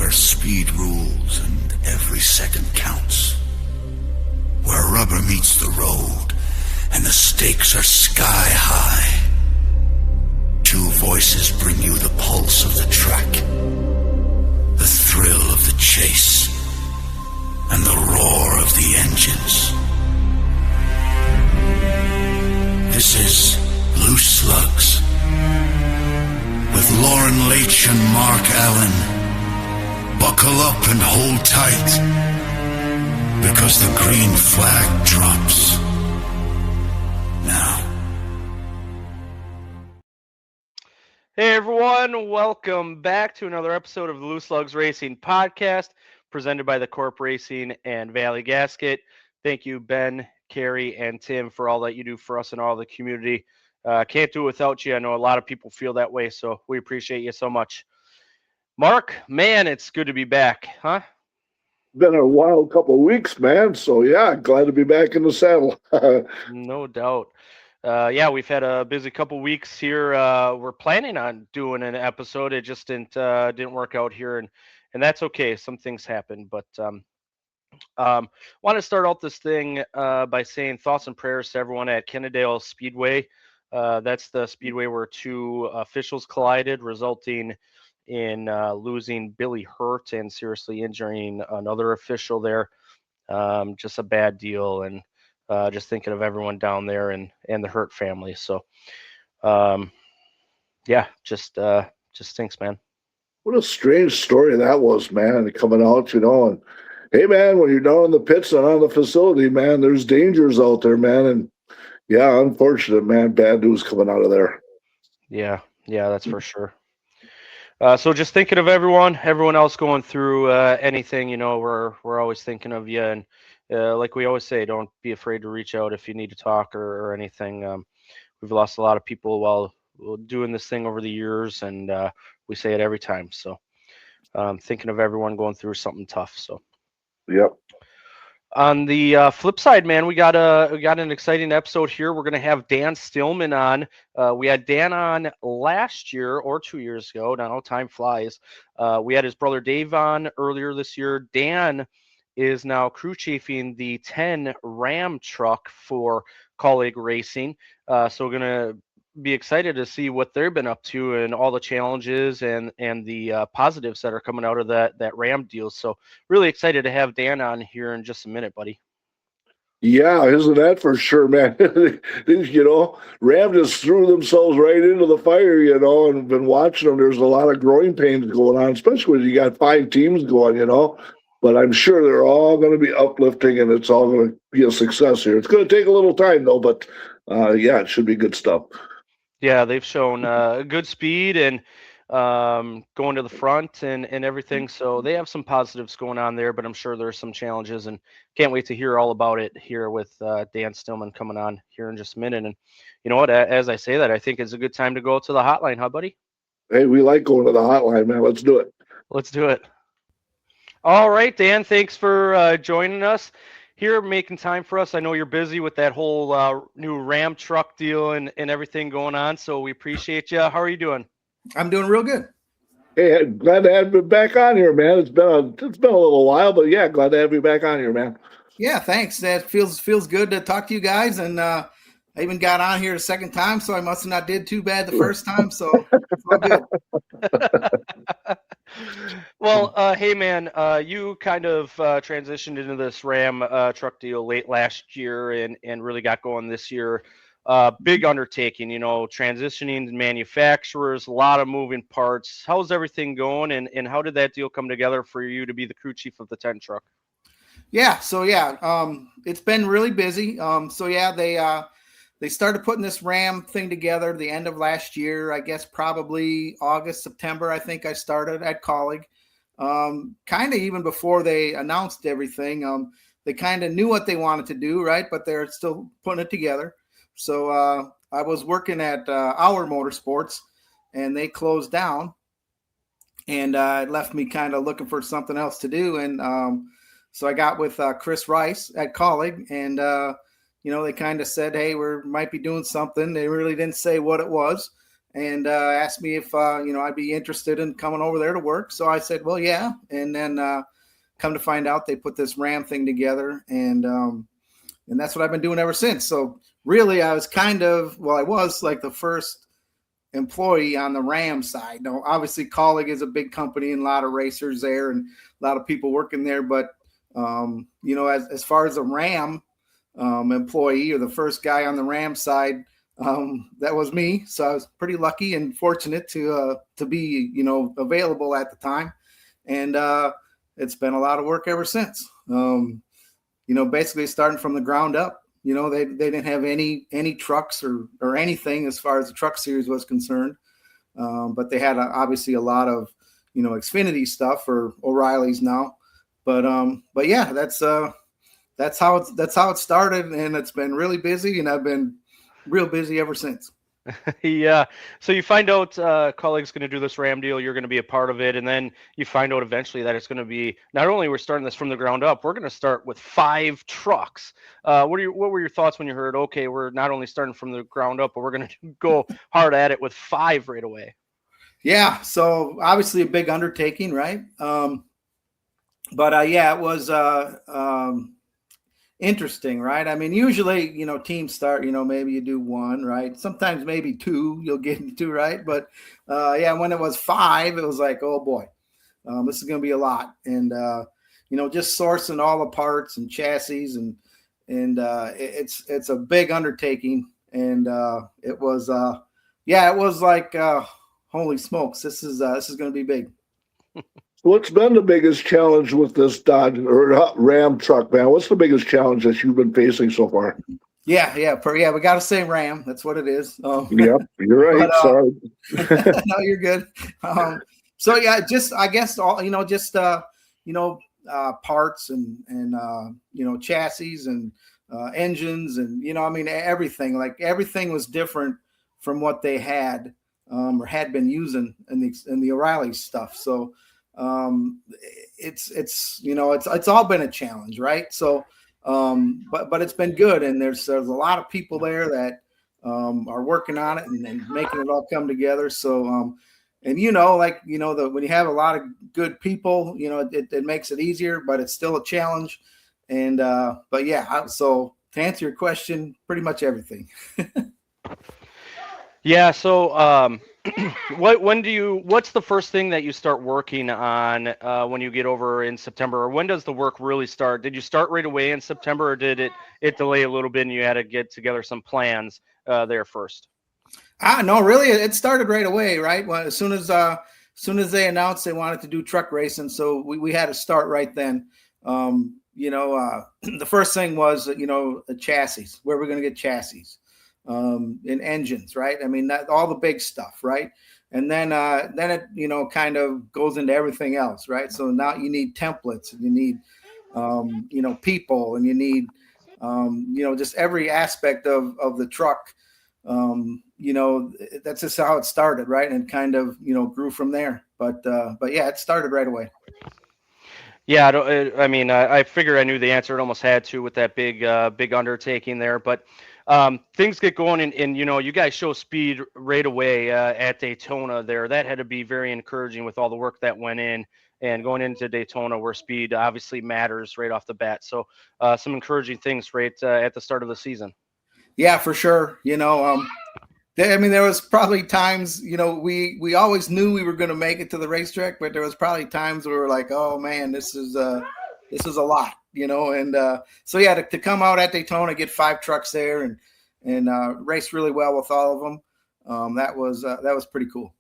where speed rules and every second counts. Where rubber meets the road and the stakes are sky high. Two voices bring you the pulse of the track, the thrill of the chase, and the roar of the engines. This is Loose Lugs with Lauren Leitch and Mark Allen. Buckle up and hold tight, because the green flag drops now. Hey everyone, welcome back to another episode of the Loose Lugs Racing Podcast, presented by the Corp Racing and Valley Gasket. Thank you, Ben, Carrie, and Tim, for all that you do for us and all the community. Can't do it without you. I know a lot of people feel that way, so we appreciate you so much. Mark, man, it's good to be back, huh? Been a wild couple of weeks, man. So yeah, glad to be back in the saddle. No doubt. We've had a busy couple weeks here. We're planning on doing an episode. It just didn't work out here, and that's okay. Some things happen, but want to start out this thing by saying thoughts and prayers to everyone at Kennedale Speedway. That's the speedway where two officials collided, resulting in losing Billy Hurt and seriously injuring another official there. Just a bad deal, and just thinking of everyone down there and the Hurt family. So, just stinks, man. What a strange story that was, man, coming out, and hey, man, when you're down in the pits and on the facility, man, there's dangers out there, man. And yeah, unfortunate, man, bad news coming out of there. Yeah, that's for sure. So just thinking of everyone else going through anything, we're always thinking of you. And like we always say, don't be afraid to reach out if you need to talk or anything. We've lost a lot of people while doing this thing over the years, and we say it every time. So thinking of everyone going through something tough. So. Yep. On the flip side, man, we got an exciting episode here. We're going to have Dan Stillman on. We had Dan on last year or 2 years ago. Now time flies. We had his brother Dave on earlier this year. Dan is now crew chiefing the 10 Ram truck for Kaulig Racing. So we're going to be excited to see what they've been up to and all the challenges and the positives that are coming out of that Ram deal. So really excited to have Dan on here in just a minute, buddy. Yeah, isn't that for sure, man? Ram just threw themselves right into the fire, and been watching them. There's a lot of growing pains going on, especially when you got 5 teams going, But I'm sure they're all going to be uplifting, and it's all going to be a success here. It's going to take a little time, though, but it should be good stuff. Yeah, they've shown good speed and going to the front and everything. So they have some positives going on there, but I'm sure there's some challenges, and can't wait to hear all about it here with Dan Stillman coming on here in just a minute. And you know what, as I say that, I think it's a good time to go to the hotline, huh, buddy? Hey, we like going to the hotline, man. Let's do it. Let's do it. All right, Dan, thanks for joining us here, making time for us. I know you're busy with that whole new Ram truck deal and everything going on, so we appreciate you. How are you doing? I'm doing real good. Hey, glad to have you back on here, man. It's been a little while, but yeah, glad to have you back on here, man. Yeah, thanks. That feels good to talk to you guys, and I even got on here a second time, so I must have not did too bad the first time, so it's all good. Well, hey, man, you kind of transitioned into this Ram truck deal late last year and really got going this year. Big undertaking, transitioning to manufacturers, a lot of moving parts. How's everything going, and how did that deal come together for you to be the crew chief of the 10 truck? It's been really busy. They started putting this Ram thing together the end of last year, I guess probably August, September. I think I started at Kaulig. Kind of even before they announced everything. They kind of knew what they wanted to do, right? But they're still putting it together. So I was working at Our Motorsports, and they closed down, and it left me kind of looking for something else to do. And so I got with Chris Rice at Kaulig, and they kind of said, hey, we might be doing something. They really didn't say what it was. and asked me if I'd be interested in coming over there to work. So I said, well, yeah. And then come to find out, they put this Ram thing together, and that's what I've been doing ever since. So really, I was like the first employee on the Ram side. Now, obviously, Kaulig is a big company and a lot of racers there and a lot of people working there. But as far as a Ram employee, or the first guy on the Ram side, that was me. So I was pretty lucky and fortunate to be available at the time, and it's been a lot of work ever since. Basically starting from the ground up. They didn't have any trucks or anything as far as the truck series was concerned, but they had obviously a lot of Xfinity stuff, or O'Reilly's now. But yeah, that's how it started, and it's been really busy, and I've been real busy ever since. Yeah. So you find out Kaulig's going to do this Ram deal, you're going to be a part of it, and then you find out eventually that it's going to be, not only we're starting this from the ground up, we're going to start with 5 trucks. What were your thoughts when you heard, okay, we're not only starting from the ground up, but we're going to go hard at it with 5 right away? Yeah. So obviously a big undertaking, right? But yeah, it was interesting, right? I mean, usually, teams start, maybe you do 1, right? Sometimes maybe 2, you'll get into, right? But yeah, when it was 5, it was like, oh boy, this is going to be a lot. And, just sourcing all the parts and chassis and it's a big undertaking. And it was like, holy smokes, this is going to be big. What's been the biggest challenge with this Dodge or Ram truck, man? What's the biggest challenge that you've been facing so far? Yeah. We got to say Ram. That's what it is. Yeah, you're right. But, Sorry. No, you're good. So yeah, just I guess all parts and chassis and engines and everything. Like everything was different from what they had or had been using in the O'Reilly stuff. So it's all been a challenge, right? So but it's been good, and there's a lot of people there that are working on it and making it all come together. So when you have a lot of good people, it makes it easier, but it's still a challenge. And but yeah, so to answer your question, pretty much everything. Yeah. So what's the first thing that you start working on when you get over in September, or when does the work really start? Did you start right away in September, or did it delay a little bit and you had to get together some plans there first? No, really, it started right away, right? Well, as soon as they announced they wanted to do truck racing, so we had to start right then. The first thing was the chassis, where we're going to get chassis. In engines, right? I mean, that all the big stuff, right? And then it kind of goes into everything else, right? So now you need templates, and you need people, and you need just every aspect of the truck. That's just how it started, right? And kind of grew from there. But yeah, it started right away. Yeah, I figure I knew the answer. It almost had to with that big undertaking there, but things get going, and you guys show speed right away at Daytona there. That had to be very encouraging with all the work that went in, and going into Daytona where speed obviously matters right off the bat. So some encouraging things right at the start of the season. Yeah, for sure. There was probably times, we always knew we were going to make it to the racetrack, but there was probably times where we were like, oh man, this is a lot, and so yeah, to come out at Daytona, get 5 trucks there and race really well with all of them. That was pretty cool.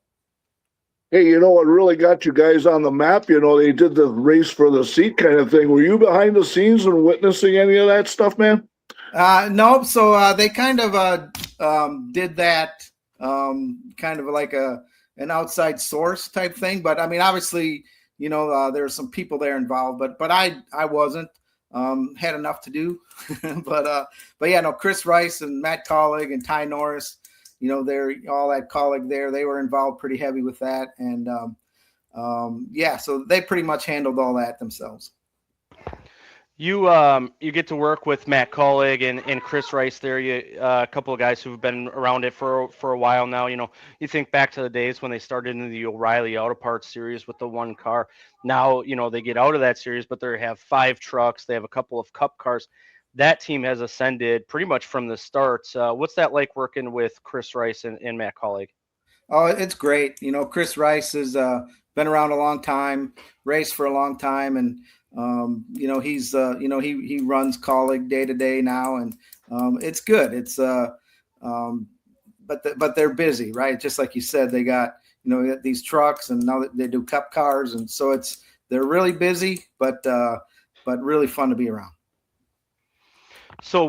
Hey, what really got you guys on the map? They did the race for the seat kind of thing. Were you behind the scenes and witnessing any of that stuff, man? No. So they kind of did that kind of like an outside source type thing. But obviously, there were some people there involved, but I wasn't. Had enough to do. but yeah, no, Chris Rice and Matt Kaulig and Ty Norris, they're all at Kaulig there. They were involved pretty heavy with that. And yeah, so they pretty much handled all that themselves. You get to work with Matt Kaulig and Chris Rice there. A couple of guys who've been around it for a while now. You think back to the days when they started in the O'Reilly Auto Parts series with the one car. Now, they get out of that series, but they have 5 trucks. They have a couple of Cup cars. That team has ascended pretty much from the start. What's that like working with Chris Rice and Matt Kaulig? Oh, it's great. Chris Rice has been around a long time, raced for a long time, and he's he runs Kaulig day to day now, and it's good. It's but they're busy, right? Just like you said, they got these trucks, and now they do Cup cars, and so they're really busy, but really fun to be around. So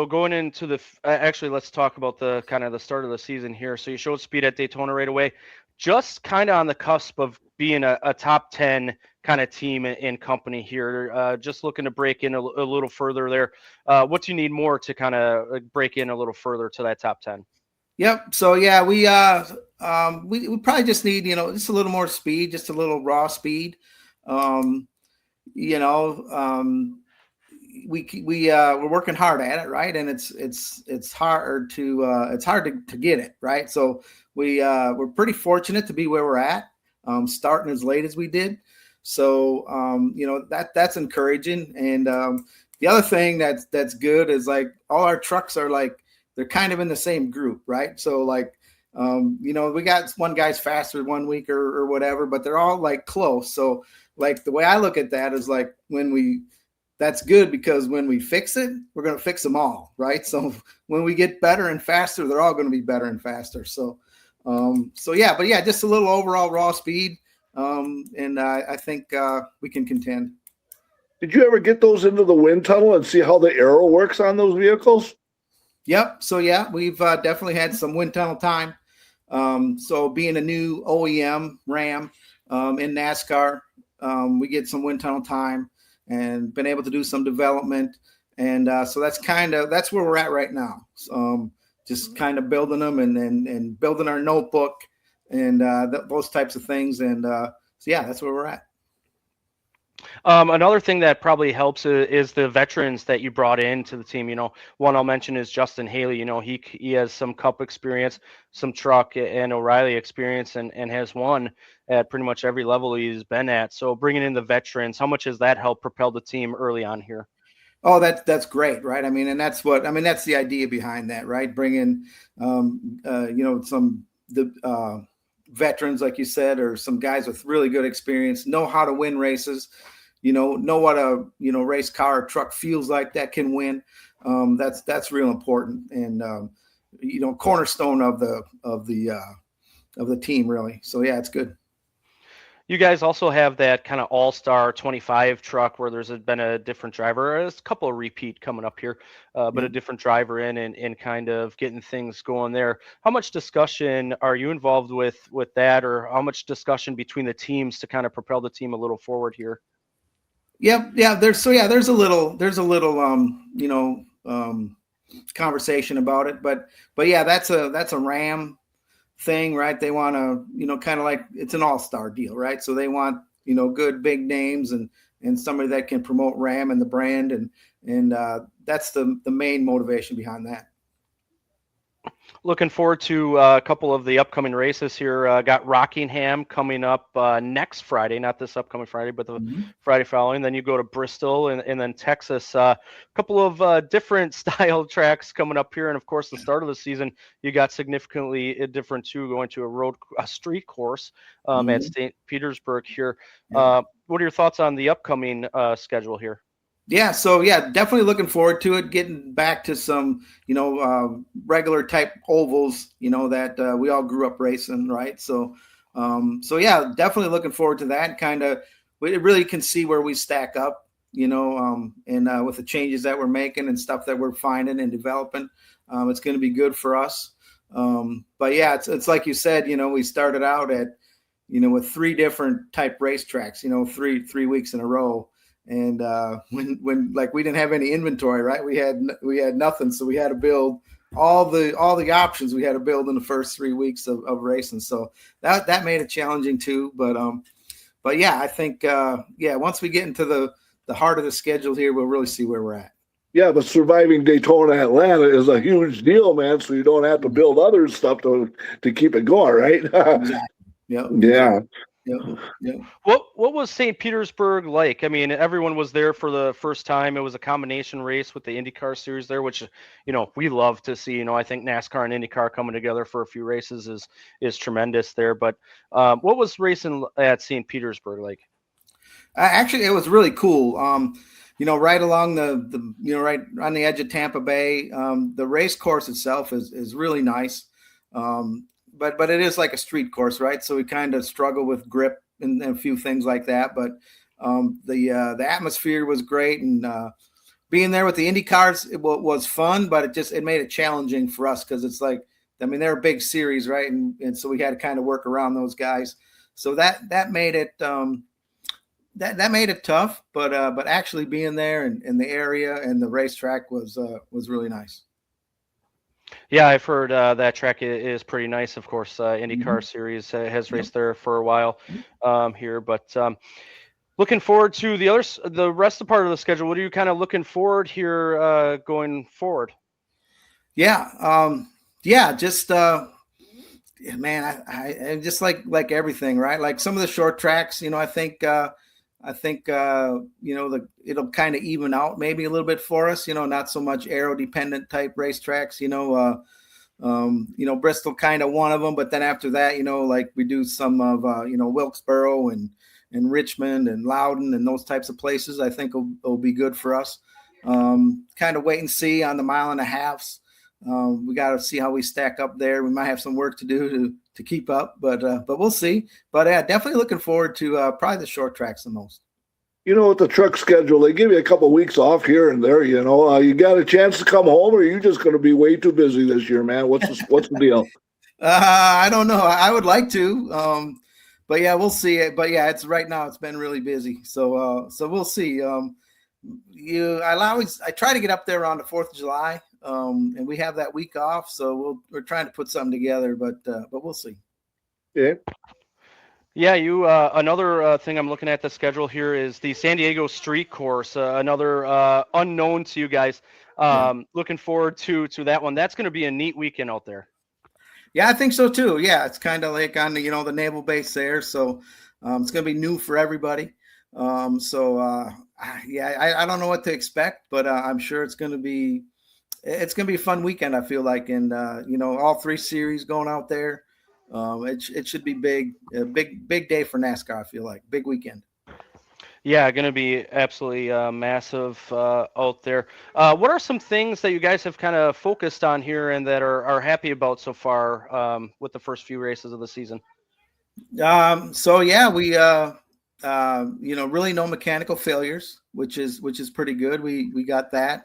going into actually, let's talk about the kind of the start of the season here. So you showed speed at Daytona right away, just kind of on the cusp of being a top 10 kind of team in company here. Just looking to break in a little further there. What do you need more to kind of break in a little further to that top 10? Yep. So yeah, we probably just need just a little more speed, just a little raw speed. We're working hard at it, right? And it's hard to get it right. So we're pretty fortunate to be where we're at, starting as late as we did. So that's encouraging. And the other thing that's good is like all our trucks are like they're kind of in the same group, right? So like we got one guy's faster 1 week or whatever, but they're all like close. So like the way I look at that is like that's good because when we fix it, we're going to fix them all, right? So when we get better and faster, they're all going to be better and faster. So just a little overall raw speed, and I think we can contend. Did you ever get those into the wind tunnel and see how the aero works on those vehicles? Yep. So yeah, we've definitely had some wind tunnel time. So being a new OEM Ram in NASCAR, we get some wind tunnel time and been able to do some development. And so that's where we're at right now. Just kind of building them and building our notebook and those types of things. And that's where we're at. Another thing that probably helps is the veterans that you brought into the team. One I'll mention is Justin Haley. He has some Cup experience, some truck and O'Reilly experience, and has won at pretty much every level he's been at. So bringing in the veterans, how much has that helped propel the team early on here? Oh, that's great, right? That's the idea behind that, right? Bringing some veterans, like you said, or some guys with really good experience, know how to win races, know what a race car or truck feels like that can win. That's real important, and cornerstone of the team, really. So yeah, it's good. You guys also have that kind of all-star 25 truck where there's been a different driver. There's a couple of repeat coming up here, but a different driver in and kind of getting things going there. How much discussion are you involved with that, or how much discussion between the teams to kind of propel the team a little forward here? Yeah. There's a little conversation about it, but yeah, that's a Ram thing, right? They want to, kind of like it's an all-star deal, right? So they want, good big names and somebody that can promote Ram and the brand. And that's the main motivation behind that. Looking forward to a couple of the upcoming races here. Got Rockingham coming up next Friday, not this upcoming Friday, but the Friday following. Then you go to Bristol and then Texas. A couple of different style tracks coming up here. And, of course, the start of the season, you got significantly different, too, going to a street course at St. Petersburg here. What are your thoughts on the upcoming schedule here? Yeah. So yeah, definitely looking forward to it, getting back to some, regular type ovals, that we all grew up racing. Right. So yeah, definitely looking forward to that. We really can see where we stack up, and with the changes that we're making and stuff that we're finding and developing, it's going to be good for us. But yeah, it's like you said, we started out at, with 3 different type racetracks, 3 weeks in a row. And when like we didn't have any inventory, right? We had nothing, so we had to build all the options. We had to build in the first 3 weeks of racing, so that made it challenging too. But yeah, I think once we get into the the heart of the schedule here, we'll really see where we're at. Yeah, but surviving Daytona Atlanta is a huge deal, man. So you don't have to build other stuff to keep it going, right? Exactly. Yep. Yeah. Yep. What was St. Petersburg like? I mean, everyone was there for the first time. It was a combination race with the IndyCar series there, which we love to see. I think NASCAR and IndyCar coming together for a few races is tremendous there. But what was racing at St. Petersburg like? Actually, it was really cool. Right along the right on the edge of Tampa Bay. The race course itself is really nice. But it is like a street course, right? So we kind of struggle with grip and a few things like that. But the atmosphere was great, and being there with the Indy cars was fun. But it made it challenging for us because it's like, I mean, they're a big series, right? And so we had to kind of work around those guys. So that made it that made it tough. But actually being there in the area and the racetrack was really nice. Yeah, I've heard that track is pretty nice. Of course, IndyCar series has raced there for a while here, but looking forward to the rest of the part of the schedule. What are you kind of looking forward here going forward? Yeah, just man, I just like everything, right? Like some of the short tracks, I think it'll kind of even out maybe a little bit for us, not so much aero dependent type racetracks, Bristol kind of one of them, but then after that, like we do some of, Wilkesboro and Richmond and Loudon and those types of places, I think will be good for us. Kind of wait and see on the 1.5 miles. We got to see how we stack up there. We might have some work to do to keep up, but we'll see. But yeah, definitely looking forward to probably the short tracks the most. With the truck schedule, they give you a couple of weeks off here and there. You got a chance to come home, or are you just going to be way too busy this year, man? What's the deal? I don't know. I would like to, but yeah, we'll see. But yeah, right now it's been really busy, so we'll see. I try to get up there around the 4th of July. And we have that week off, so we're trying to put something together, but we'll see. Yeah. Yeah, another thing I'm looking at the schedule here is the San Diego Street Course, another unknown to you guys. Looking forward to that one. That's going to be a neat weekend out there. Yeah, I think so too. Yeah, it's kind of like on the the naval base there, so it's going to be new for everybody. I don't know what to expect, but I'm sure it's going to be a fun weekend. I feel like, and all 3 series going out there. It should be big, a big day for NASCAR. I feel like big weekend. Yeah, going to be absolutely massive out there. What are some things that you guys have kind of focused on here and that are happy about so far with the first few races of the season? So yeah, we really no mechanical failures, which is pretty good. We got that.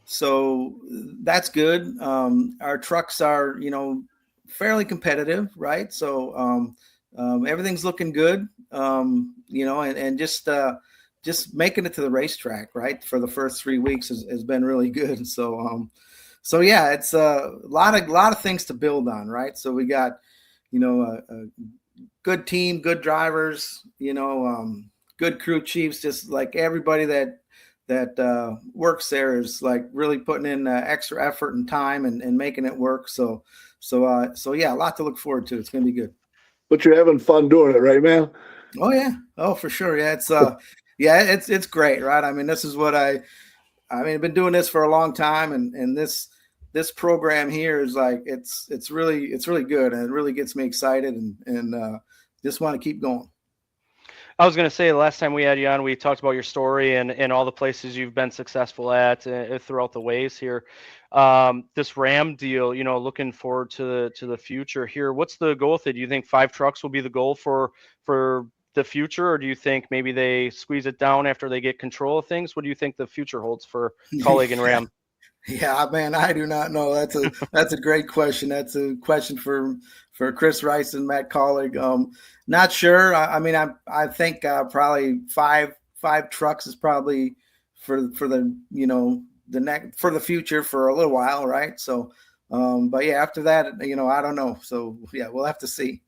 So that's good. Our trucks are, fairly competitive, right? So everything's looking good, and just making it to the racetrack, right, for the first 3 weeks has been really good. So yeah, it's a lot of things to build on, right? So we got, a good team, good drivers, good crew chiefs, just like everybody that works there is like really putting in extra effort and time and making it work. So yeah, a lot to look forward to. It's going to be good. But you're having fun doing it, right, man? Oh yeah. Oh, for sure. Yeah. It's great. Right. I mean, this is what I've been doing this for a long time, and this program here is like, it's really good, and it really gets me excited and just want to keep going. I was going to say, the last time we had you on, we talked about your story and all the places you've been successful at throughout the ways here. This Ram deal, looking forward to the future here. What's the goal with it? Do you think 5 trucks will be the goal for the future, or do you think maybe they squeeze it down after they get control of things? What do you think the future holds for Kaulig and Ram? Yeah, man, I do not know. That's a great question. That's a question for Chris Rice and Matt Kaulig. Not sure. I think probably five trucks is probably for the for the future for a little while, right? So, but yeah, after that, I don't know. So yeah, we'll have to see.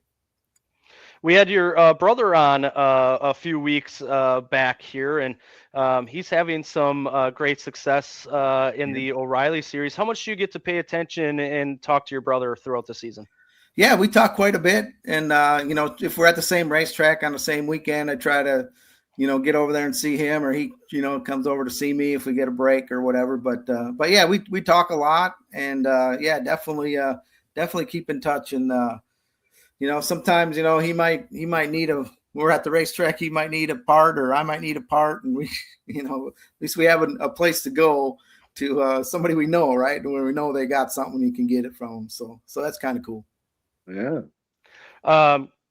We had your brother on a few weeks back here, and he's having some great success in the O'Reilly series. How much do you get to pay attention and talk to your brother throughout the season? Yeah, we talk quite a bit. And, if we're at the same racetrack on the same weekend, I try to, get over there and see him, or he, comes over to see me if we get a break or whatever. But yeah, we talk a lot, and yeah, definitely keep in touch. And, sometimes, he might need we're at the racetrack, he might need a part, or I might need a part. And we, at least we have a place to go to somebody we know, right? And when we know they got something, you can get it from them. So that's kind of cool. Yeah.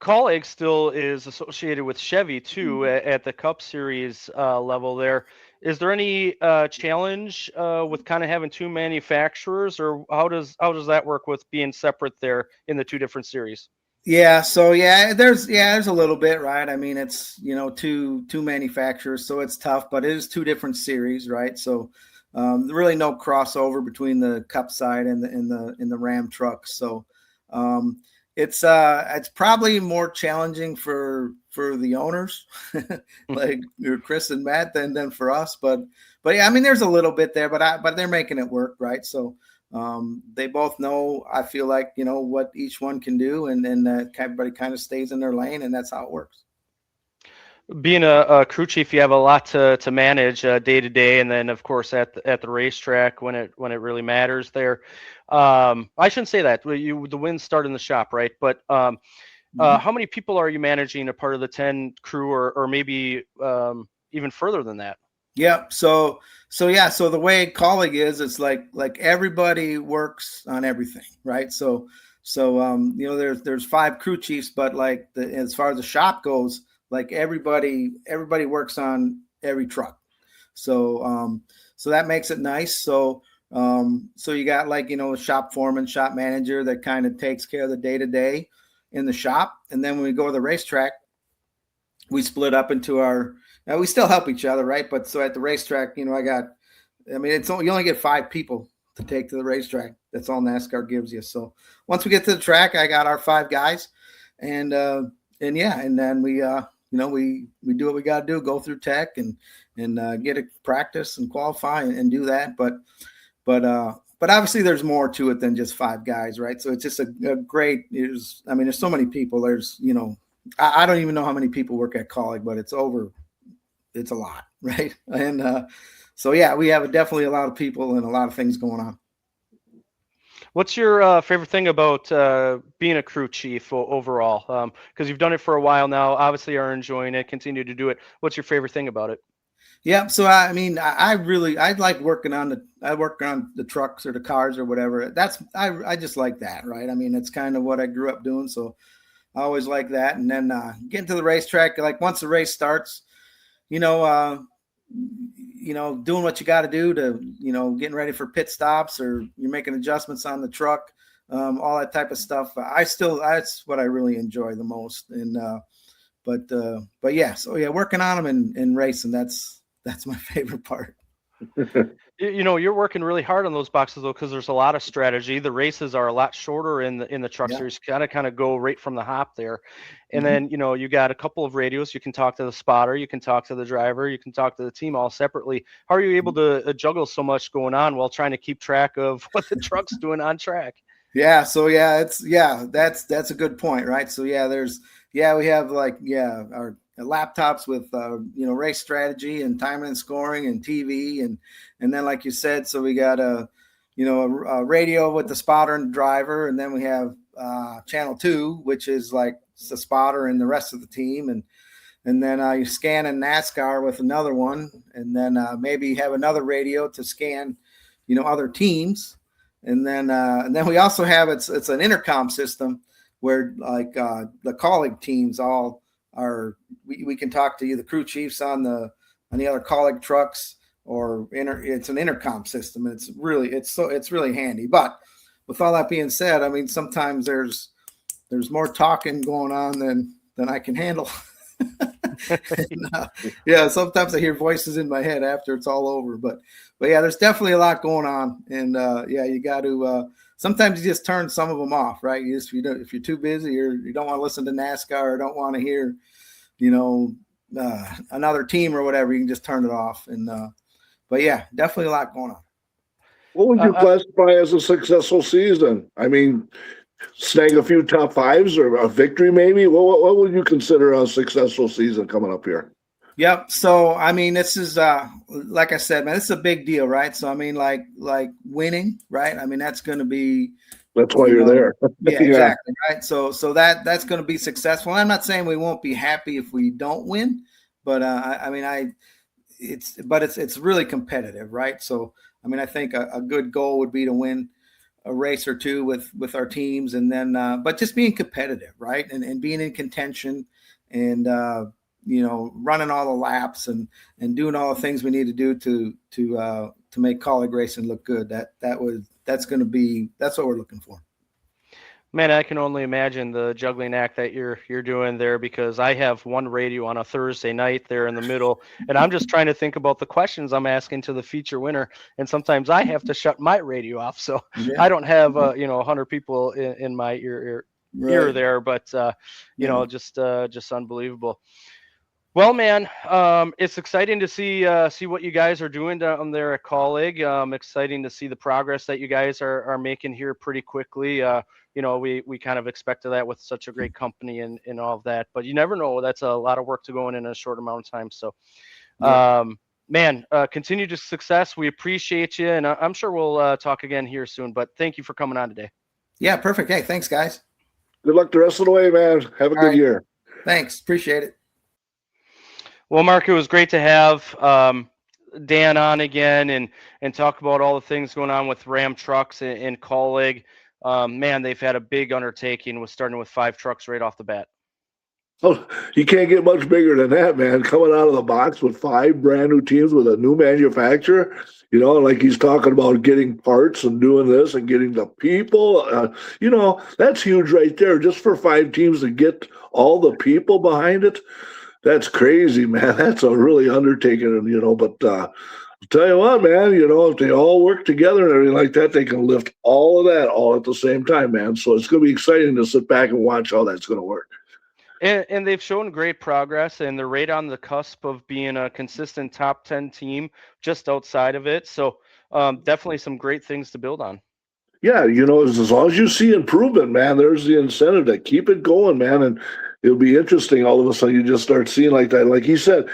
Kaulig still is associated with Chevy too at the Cup Series level there. Is there any challenge with kind of having two manufacturers, or how does that work with being separate there in the two different series? Yeah, so there's a little bit, right? I mean, it's two manufacturers, so it's tough, but it is two different series, right? So really no crossover between the Cup side and the Ram trucks. So it's probably more challenging for the owners, like Chris and Matt, than for us. But yeah, I mean, there's a little bit there, but they're making it work, right? So they both know, I feel like, what each one can do, and everybody kind of stays in their lane, and that's how it works. Being a crew chief, you have a lot to manage day to day, and then of course at the racetrack when it really matters there. I shouldn't say that. The wins start in the shop, right? But how many people are you managing a part of the 10 crew, or maybe even further than that? Yeah. So the way Kaulig is, it's like everybody works on everything, right? So there's 5 crew chiefs, but as far as the shop goes, like everybody works on every truck. So that makes it nice. So you got a shop foreman, shop manager that kind of takes care of the day to day in the shop. And then when we go to the racetrack, we split up into now we still help each other, right? But so at the racetrack, you only get 5 people to take to the racetrack. That's all NASCAR gives you. So once we get to the track, I got our 5 guys, and then we do what we got to do, go through tech and get a practice and qualify and do that. But obviously there's more to it than just 5 guys, right? So it's just a great, there's so many people. There's, I don't even know how many people work at Kaulig, but it's a lot, right? And so yeah, we have definitely a lot of people and a lot of things going on. What's your favorite thing about being a crew chief overall? Because you've done it for a while now, obviously are enjoying it, continue to do it. What's your favorite thing about it? Yeah, so I like working on the trucks or the cars or whatever. I just like that, right? I mean, it's kind of what I grew up doing, so I always like that. And then getting to the racetrack, like once the race starts, doing what you got to do to, getting ready for pit stops, or you're making adjustments on the truck, all that type of stuff. That's what I really enjoy the most. And, but yeah, so yeah, working on them and racing, that's my favorite part. You're working really hard on those boxes though, because there's a lot of strategy. The races are a lot shorter in the truck series. Kind of go right from the hop there, and then you got a couple of radios. You can talk to the spotter, you can talk to the driver, you can talk to the team all separately. How are you able to juggle so much going on while trying to keep track of what the truck's doing on track? Yeah, so that's a good point, right? So we have our laptops with race strategy and timing and scoring and TV and then like you said, so we got a radio with the spotter and the driver, and then we have channel 2, which is like the spotter and the rest of the team, and then you scan in NASCAR with another one, and then maybe have another radio to scan other teams, and then we also have it's an intercom system where the Kaulig teams all are, we can talk to the crew chiefs on the other Kaulig trucks, or it's an intercom system, and it's really handy. But with all that being said, I mean, sometimes there's more talking going on than I can handle. And, sometimes I hear voices in my head after it's all over, but yeah, there's definitely a lot going on, and you got to sometimes you just turn some of them off, right? If you're too busy or you don't want to listen to NASCAR or don't want to hear, another team or whatever, you can just turn it off. And but yeah, definitely a lot going on. What would you classify as a successful season? I mean, snag a few top fives or a victory, maybe. What would you consider a successful season coming up here? Yep. So I mean, this is like I said, man, this is a big deal, right? So I mean, like winning, right? I mean, that's going to be. That's why you're there. Yeah, exactly, right. So that's going to be successful. I'm not saying we won't be happy if we don't win, but it's really competitive, right? So I mean, I think a good goal would be to win a race or two with our teams, and then but just being competitive, right? And being in contention, and running all the laps and doing all the things we need to do to make Kaulig racing look good. That's what we're looking for. Man, I can only imagine the juggling act that you're doing there, because I have one radio on a Thursday night there in the middle, and I'm just trying to think about the questions I'm asking to the feature winner, and sometimes I have to shut my radio off, so yeah. I don't have 100 people in my ear there, but just unbelievable. Well, man, it's exciting to see what you guys are doing down there at Kaulig. Exciting to see the progress that you guys are making here pretty quickly. We kind of expected that with such a great company and all of that, but you never know. That's a lot of work to go in a short amount of time. So, continued success. We appreciate you, and I'm sure we'll talk again here soon. But thank you for coming on today. Yeah, perfect. Hey, thanks, guys. Good luck the rest of the way, man. Have a good year. Thanks. Appreciate it. Well, Mark, it was great to have Dan on again and talk about all the things going on with Ram Trucks and Kaulig. Man, they've had a big undertaking with starting with 5 trucks right off the bat. Oh, you can't get much bigger than that, man. Coming out of the box with 5 brand new teams with a new manufacturer, like he's talking about getting parts and doing this and getting the people, that's huge right there. Just for 5 teams to get all the people behind it. That's crazy, man. That's a really undertaking, but I'll tell you what, man, if they all work together and everything like that, they can lift all of that all at the same time, man. So it's going to be exciting to sit back and watch how that's going to work. And they've shown great progress, and they're right on the cusp of being a consistent top 10 team just outside of it. So definitely some great things to build on. Yeah, as long as you see improvement, man, there's the incentive to keep it going, man. And it'll be interesting. All of a sudden, you just start seeing like that. Like he said,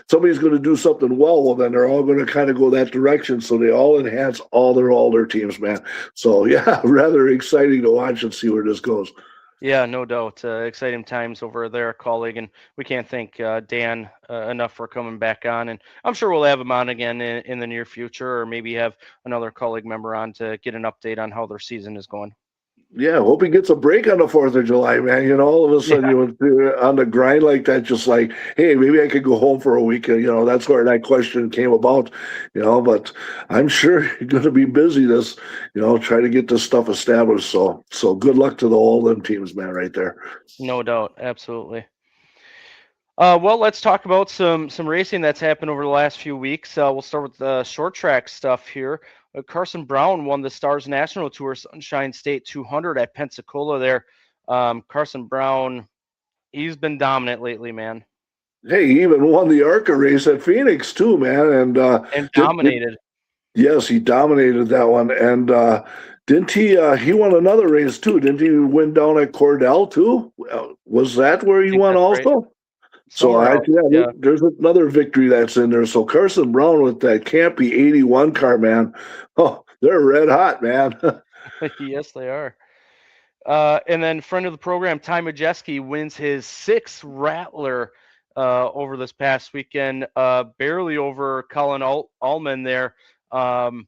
somebody's going to do something well, then they're all going to kind of go that direction. So they all enhance all their teams, man. So, yeah, rather exciting to watch and see where this goes. Yeah, no doubt. Exciting times over there at Kaulig, and we can't thank Dan enough for coming back on. And I'm sure we'll have him on again in the near future, or maybe have another Kaulig member on to get an update on how their season is going. Yeah, hope he gets a break on the 4th of July, man. All of a sudden you're on the grind like that, just like, hey, maybe I could go home for a week. That's where that question came about, but I'm sure you're going to be busy this, try to get this stuff established. So good luck to all them teams, man, right there. No doubt. Absolutely. Well, let's talk about some racing that's happened over the last few weeks. We'll start with the short track stuff here. Carson Brown won the Stars National Tour Sunshine State 200 at Pensacola there. Carson Brown, he's been dominant lately, man. Hey, he even won the ARCA race at Phoenix too, man. And dominated. Yes, he dominated that one. And didn't he won another race too? Didn't he win down at Cordell too? Was that where he won also? Right. So there's another victory that's in there. So Carson Brown with that Campy 81 car, man. Oh, they're red hot, man. Yes, they are. And then friend of the program, Ty Majeski, wins his 6th Rattler over this past weekend, barely over Colin Allman there. Man,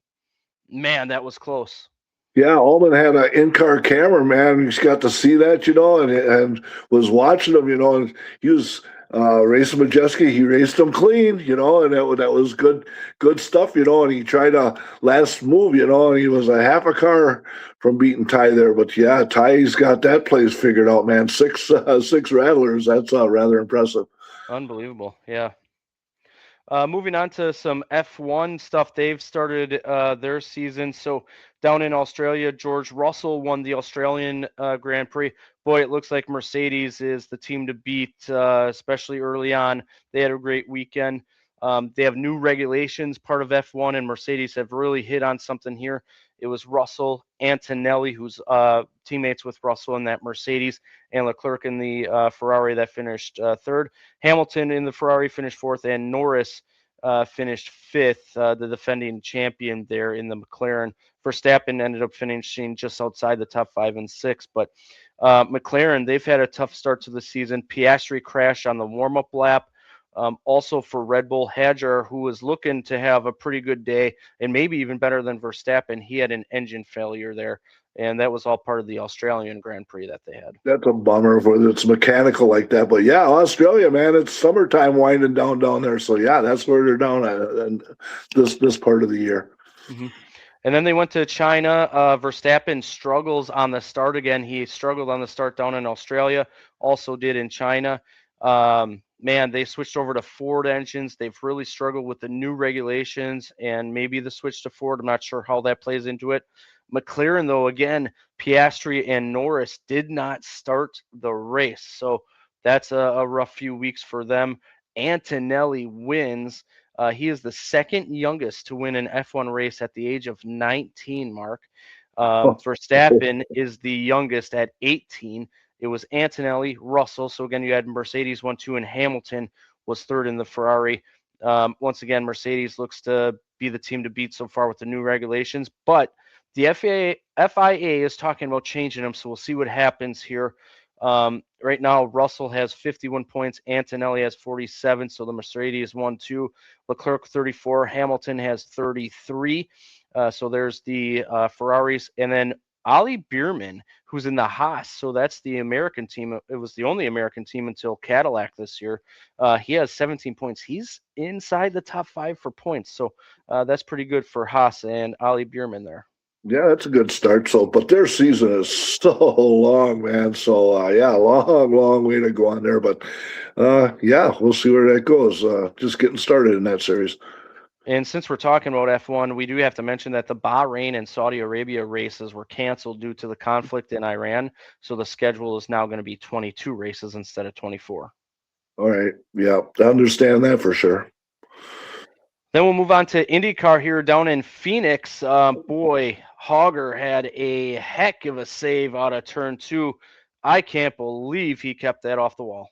that was close. Yeah, Allman had an in-car camera, man. He's got to see that, and was watching him, and he was racing Majeski. He raced him clean, and that was good stuff, and he tried a last move, and he was a half a car from beating Ty there. But yeah, Ty's got that place figured out, man. 6 Rattlers. That's rather impressive. Unbelievable. Yeah. Moving on to some F1 stuff. They've started their season. So down in Australia, George Russell won the Australian Grand Prix. Boy, it looks like Mercedes is the team to beat, especially early on. They had a great weekend. They have new regulations, part of F1, and Mercedes have really hit on something here. It was Russell, Antonelli, who's teammates with Russell in that Mercedes, and Leclerc in the Ferrari that finished third. Hamilton in the Ferrari finished fourth, and Norris finished fifth, the defending champion there in the McLaren. Verstappen ended up finishing just outside the top 5 and 6, but McLaren, they've had a tough start to the season. Piastri crashed on the warm-up lap. Also for Red Bull, Hadjar, who was looking to have a pretty good day and maybe even better than Verstappen, he had an engine failure there, and that was all part of the Australian Grand Prix that they had. That's a bummer for it's mechanical like that. But yeah, Australia, man, it's summertime winding down there. So yeah, that's where they're down at and this part of the year. Mm-hmm. And then they went to China. Verstappen struggles on the start again. He struggled on the start down in Australia, also did in China. Man, they switched over to Ford engines. They've really struggled with the new regulations and maybe the switch to Ford. I'm not sure how that plays into it. McLaren, though, again, Piastri and Norris did not start the race. So that's a rough few weeks for them. Antonelli wins. He is the second youngest to win an F1 race at the age of 19, Mark. Verstappen is the youngest at 18. It was Antonelli, Russell. So again, you had Mercedes 1, 2, and Hamilton was third in the Ferrari. Once again, Mercedes looks to be the team to beat so far with the new regulations, but the FIA is talking about changing them. So we'll see what happens here. Right now, Russell has 51 points. Antonelli has 47. So the Mercedes 1, 2, Leclerc 34. Hamilton has 33. So there's the Ferraris, and then Ali Bierman, who's in the Haas, so that's the American team. It was the only American team until Cadillac this year. He has 17 points. He's inside the top 5 for points, so that's pretty good for Haas and Ali Bierman there. Yeah, that's a good start. So, but their season is so long, man. So, yeah, long way to go on there. But, yeah, we'll see where that goes. Just getting started in that series. And since we're talking about F1, we do have to mention that the Bahrain and Saudi Arabia races were canceled due to the conflict in Iran. So the schedule is now going to be 22 races instead of 24. All right. Yeah, I understand that for sure. Then we'll move on to IndyCar here down in Phoenix. Boy, Hogger had a heck of a save out of turn 2. I can't believe he kept that off the wall.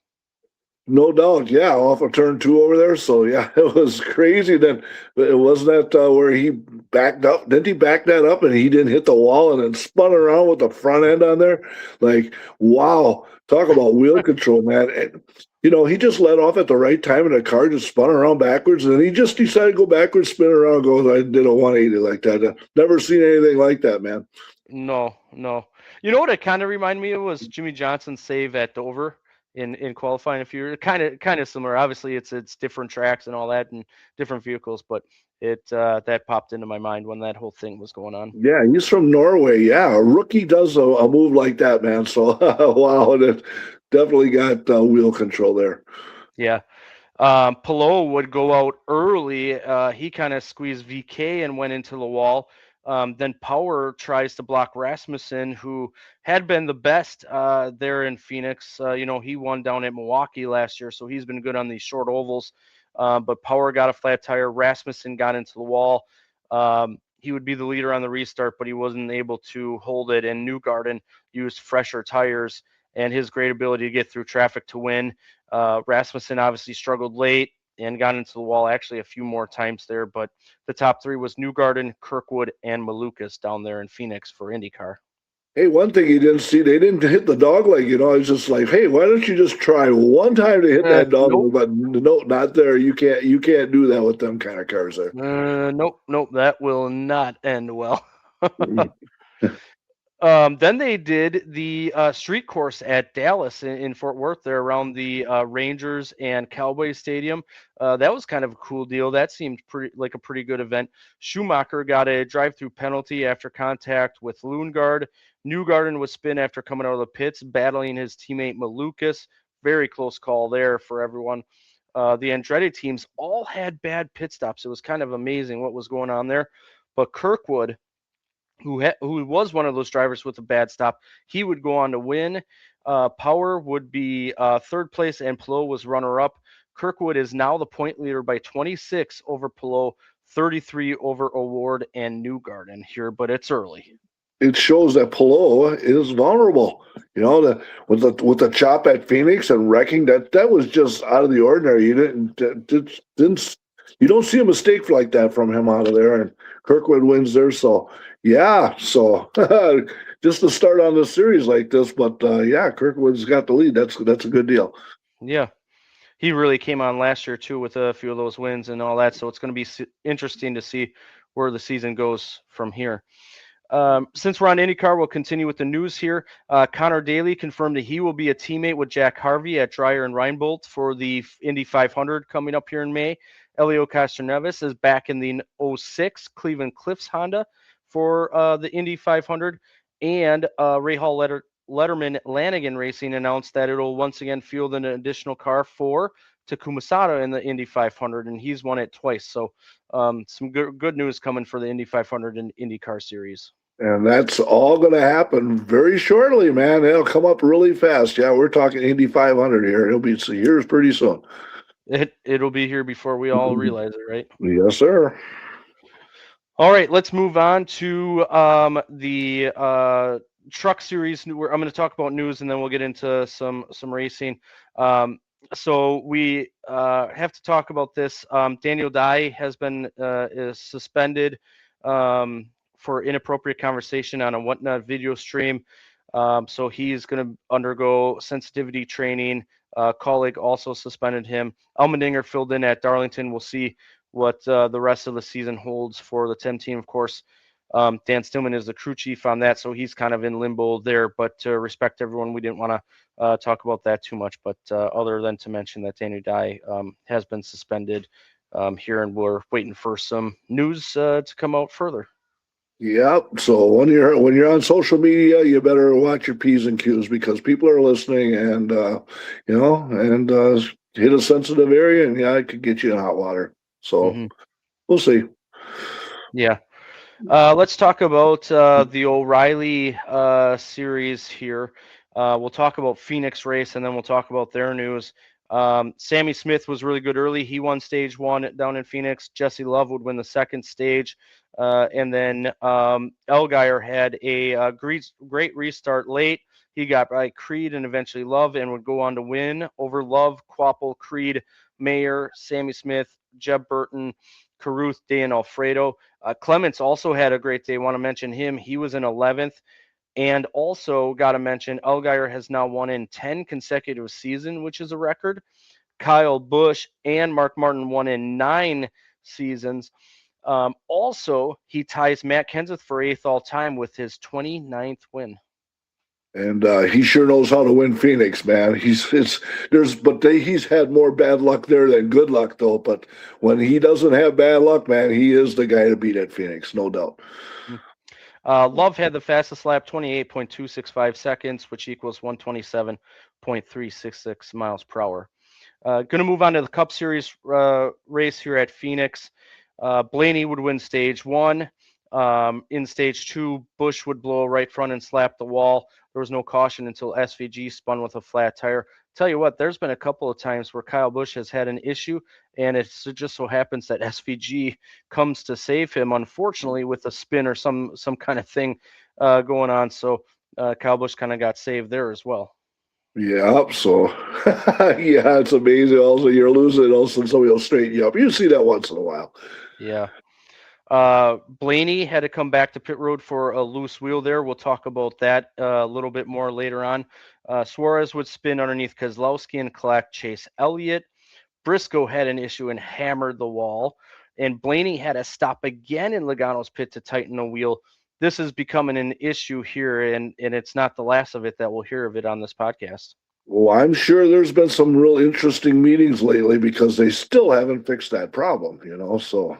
No doubt, yeah, off of turn 2 over there. So yeah, it was crazy. Then it wasn't that where he backed up. Didn't he back that up and he didn't hit the wall and then spun around with the front end on there? Like, wow, talk about wheel control, man. And, he just let off at the right time and the car just spun around backwards. And he just decided to go backwards, spin around, goes, I did a 180 like that. I've never seen anything like that, man. No. You know what it kind of reminded me of was Jimmy Johnson's save at Dover. In qualifying a few years, kind of similar. Obviously, it's different tracks and all that, and different vehicles, but that popped into my mind when that whole thing was going on. Yeah, he's from Norway. Yeah, a rookie does a move like that, man. So wow, that definitely got wheel control there. Yeah. Palou would go out early. He kind of squeezed VK and went into the wall. Then Power tries to block Rasmussen, who had been the best there in Phoenix. He won down at Milwaukee last year, so he's been good on these short ovals. But Power got a flat tire. Rasmussen got into the wall. He would be the leader on the restart, but he wasn't able to hold it. And Newgarden used fresher tires and his great ability to get through traffic to win. Rasmussen obviously struggled late and got into the wall actually a few more times there, but the top 3 was Newgarden, Kirkwood, and Malukas down there in Phoenix for IndyCar. Hey, one thing you didn't see, they didn't hit the dog leg, It's just like, hey, why don't you just try one time to hit that dog leg? But no, not there. You can't do that with them kind of cars there. Nope, that will not end well. Then they did the street course at Dallas in Fort Worth there around the Rangers and Cowboys Stadium. That was kind of a cool deal. That seemed like a pretty good event. Schumacher got a drive-through penalty after contact with Lundgaard. Newgarden was spin after coming out of the pits, battling his teammate Malukas. Very close call there for everyone. The Andretti teams all had bad pit stops. It was kind of amazing what was going on there. But Kirkwood who was one of those drivers with a bad stop. He would go on to win. Power would be third place, and Pelot was runner-up. Kirkwood is now the point leader by 26 over Pelot, 33 over Award and Newgarden here, but it's early. It shows that Pelot is vulnerable. With the chop at Phoenix and wrecking, that was just out of the ordinary. You don't see a mistake like that from him out of there, and Kirkwood wins there. So yeah, just to start on the series like this, but Kirkwood's got the lead. That's a good deal. Yeah. He really came on last year too with a few of those wins and all that. So it's going to be interesting to see where the season goes from here. Since we're on IndyCar, we'll continue with the news here. Connor Daly confirmed that he will be a teammate with Jack Harvey at Dreyer and Reinbold for the Indy 500 coming up here in May. Elio Castroneves is back in the 06 Cleveland Cliffs Honda for the Indy 500. And Rahal Letterman Lanigan Racing announced that it'll once again field an additional car for Takuma Sato in the Indy 500, and he's won it twice. So some good news coming for the Indy 500 and IndyCar series. And that's all going to happen very shortly, man. It'll come up really fast. Yeah, we're talking Indy 500 here. It'll be years pretty soon. It'll be here before we all realize it, right? Yes, sir. All right, let's move on to the truck series. I'm going to talk about news, and then we'll get into some racing. So we have to talk about this. Daniel Dye has been is suspended for inappropriate conversation on a Whatnot video stream. So he's going to undergo sensitivity training. Kaulig also suspended him. Allmendinger filled in at Darlington. We'll see what the rest of the season holds for the 10 team. Of course, Dan Stillman is the crew chief on that, so he's kind of in limbo there. But to respect everyone, we didn't want to talk about that too much. But other than to mention that Daniel Dye has been suspended here, and we're waiting for some news to come out further. Yep. So when you're on social media, you better watch your P's and Q's because people are listening, and hit a sensitive area, and it could get you in hot water. So we'll see. Yeah. Let's talk about the O'Reilly series here. We'll talk about Phoenix race, and then we'll talk about their news. Sammy Smith was really good early. He won stage 1 down in Phoenix. Jesse Love would win the second stage. And then Allgaier had a great restart late. He got by Creed and eventually Love and would go on to win over Love, Quapple, Creed, Mayer, Sammy Smith, Jeb Burton, Carruth, Day, and Alfredo. Clements also had a great day. Want to mention him. He was in 11th. And also got to mention, Allgaier has now won in 10 consecutive seasons, which is a record. Kyle Busch and Mark Martin won in 9 seasons. Also, he ties Matt Kenseth for 8th all time with his 29th win. And he sure knows how to win Phoenix, man. He's had more bad luck there than good luck, though. But when he doesn't have bad luck, man, he is the guy to beat at Phoenix, no doubt. Love had the fastest lap, 28.265 seconds, which equals 127.366 miles per hour. Going to move on to the Cup Series race here at Phoenix. Blaney would win stage 1. In stage 2, Busch would blow right front and slap the wall. There was no caution until SVG spun with a flat tire. Tell you what, there's been a couple of times where Kyle Busch has had an issue, and it just so happens that SVG comes to save him, unfortunately, with a spin or some kind of thing going on. So Kyle Busch kind of got saved there as well. Yeah, so yeah, it's amazing. Also, you're losing, also somebody will straighten you up. You see that once in a while. Yeah. Blaney had to come back to pit road for a loose wheel there. We'll talk about that a little bit more later on. Suarez would spin underneath Keselowski and collect Chase Elliott. Briscoe had an issue and hammered the wall. And Blaney had to stop again in Logano's pit to tighten the wheel. This is becoming an issue here, and it's not the last of it that we'll hear of it on this podcast. Well, I'm sure there's been some real interesting meetings lately because they still haven't fixed that problem, so.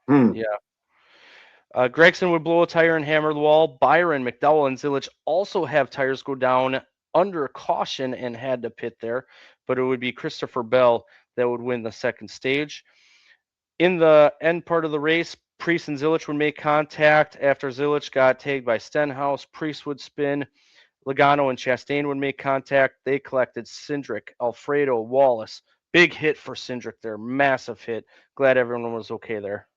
Yeah. Gregson would blow a tire and hammer the wall. Byron, McDowell, and Zilich also have tires go down under caution and had to pit there, but it would be Christopher Bell that would win the second stage. In the end part of the race, Priest and Zilich would make contact. After Zilich got tagged by Stenhouse, Priest would spin. Logano and Chastain would make contact. They collected Cindric, Alfredo, Wallace. Big hit for Cindric there. Massive hit. Glad everyone was okay there.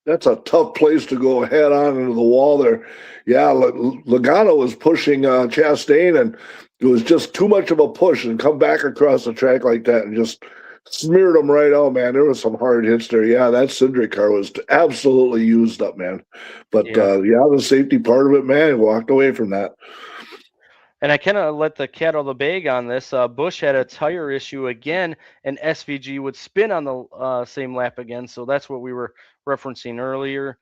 That's a tough place to go head on into the wall there. Yeah, Logano was pushing Chastain, and it was just too much of a push and come back across the track like that and just smeared him right out, man. There was some hard hits there. Yeah, that Cindric car was absolutely used up, man. But yeah, the safety part of it, man, walked away from that. And I kind of let the cat out of the bag on this. Busch had a tire issue again, and SVG would spin on the same lap again. So that's what we were referencing earlier.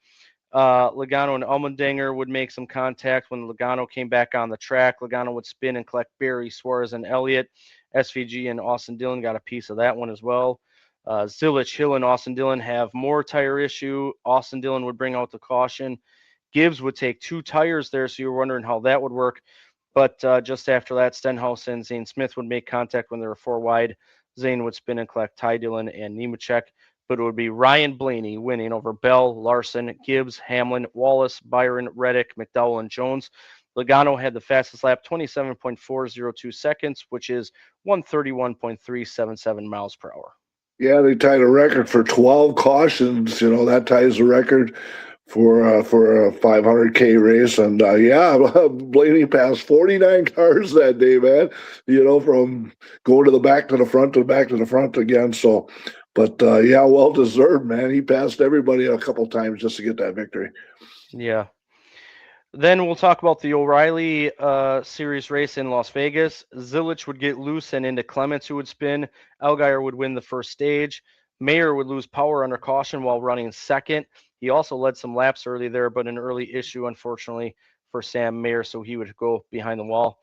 Logano and Allmendinger would make some contact. When Logano came back on the track, Logano would spin and collect Berry, Suarez, and Elliott. SVG and Austin Dillon got a piece of that one as well. Zilich, Hill, and Austin Dillon have more tire issue. Austin Dillon would bring out the caution. Gibbs would take 2 tires there, so you were wondering how that would work. But just after that, Stenhouse and Zane Smith would make contact when they were 4 wide. Zane would spin and collect Ty Dillon and Nemechek, but it would be Ryan Blaney winning over Bell, Larson, Gibbs, Hamlin, Wallace, Byron, Reddick, McDowell, and Jones. Logano had the fastest lap, 27.402 seconds, which is 131.377 miles per hour. Yeah, they tied a record for 12 cautions. You know, that ties the record for a 500K race. And yeah, Blaney passed 49 cars that day, man, you know, from going to the back to the front to the back to the front again. So, but yeah, well deserved, man. He passed everybody a couple times just to get that victory. Yeah. Then we'll talk about the O'Reilly Series race in Las Vegas. Zilich would get loose and into Clements, who would spin. Allgaier would win the first stage. Mayer would lose power under caution while running second. He also led some laps early there, but an early issue, unfortunately, for Sam Mayer, so he would go behind the wall.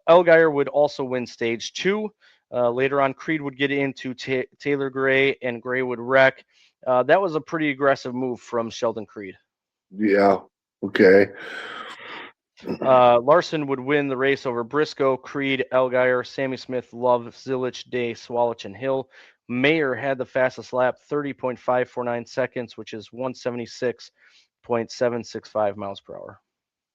Allgaier would also win stage 2. Later on, Creed would get into Taylor Gray, and Gray would wreck. That was a pretty aggressive move from Sheldon Creed. Yeah. Okay. Larson would win the race over Briscoe, Creed, Allgaier, Sammy Smith, Love, Zilich, Day, Swalich, and Hill. Mayer had the fastest lap, 30.549 seconds, which is 176.765 miles per hour.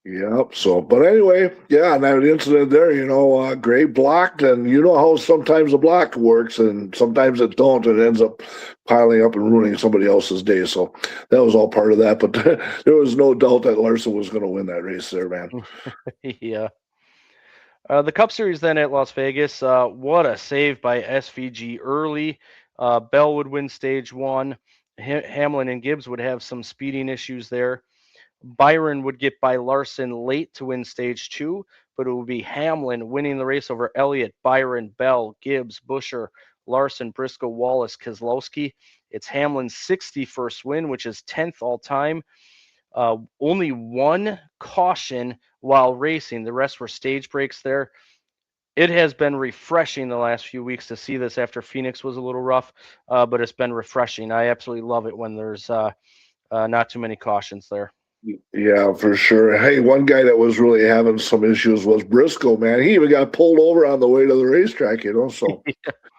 Yep. So, but anyway, yeah, and that incident there, you know, Gray blocked, and you know how sometimes the block works, and sometimes it don't. It ends up piling up and ruining somebody else's day. So that was all part of that. But there was no doubt that Larson was going to win that race there, man. Yeah. The Cup Series then at Las Vegas. What a save by SVG early. Bell would win stage 1. Hamlin and Gibbs would have some speeding issues there. Byron would get by Larson late to win stage 2, but it would be Hamlin winning the race over Elliott, Byron, Bell, Gibbs, Buescher, Larson, Briscoe, Wallace, Keselowski. It's Hamlin's 61st win, which is 10th all time. Only 1 caution while racing. The rest were stage breaks there. It has been refreshing the last few weeks to see this after Phoenix was a little rough, but it's been refreshing. I absolutely love it when there's not too many cautions there. Yeah, for sure. Hey, one guy that was really having some issues was Briscoe, man. He even got pulled over on the way to the racetrack, you know. So,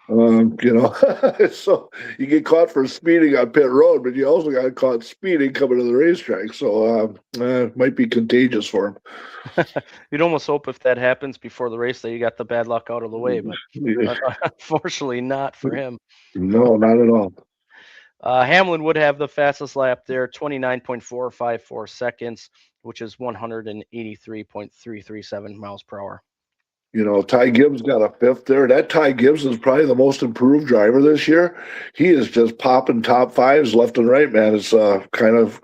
you know, so you get caught for speeding on pit road, but you also got caught speeding coming to the racetrack. So, it might be contagious for him. You'd almost hope if that happens before the race that you got the bad luck out of the way, but unfortunately not for him. No, not at all. Hamlin would have the fastest lap there, 29.454 seconds, which is 183.337 miles per hour. You know, Ty Gibbs got a 5th there. That Ty Gibbs is probably the most improved driver this year. He is just popping top 5s left and right, man. It's kind of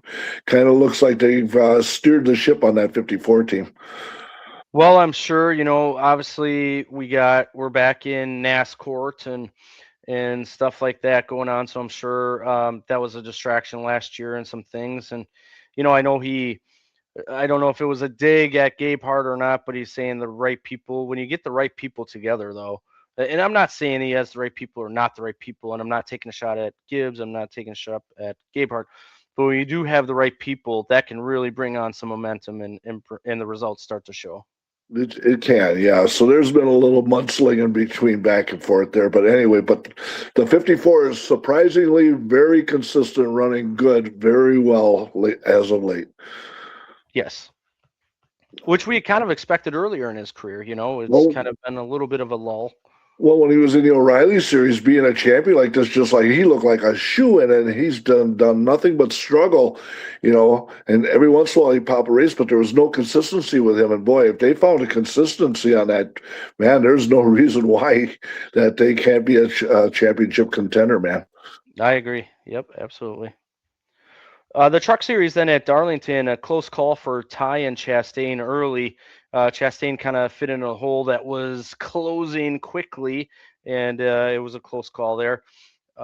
looks like they've steered the ship on that 54 team. Well, I'm sure, you know, obviously we're back in NASCAR and stuff like that going on. So I'm sure that was a distraction last year and some things. And, you know, I don't know if it was a dig at Gabe Hart or not, but he's saying the right people. When you get the right people together, though, and I'm not saying he has the right people or not the right people, and I'm not taking a shot at Gibbs, I'm not taking a shot at Gabe Hart, but when you do have the right people, that can really bring on some momentum and the results start to show. It can, yeah. So there's been a little mudslinging between back and forth there. But anyway, but the 54 is surprisingly very consistent, running good, very well as of late. Yes. Which we kind of expected earlier in his career. It's Well, kind of been a little bit of a lull. well, when he was in the O'Reilly series, being a champion like this, just like he looked like a shoe-in, and he's done nothing but struggle, And every once in a while he pop a race, but there was no consistency with him. And boy, if they found a consistency on that, man, there's no reason why that they can't be a championship contender, man. I agree. Yep, absolutely. The Truck Series then at Darlington, a close call for Ty and Chastain early. Chastain kind of fit in a hole that was closing quickly, and it was a close call there.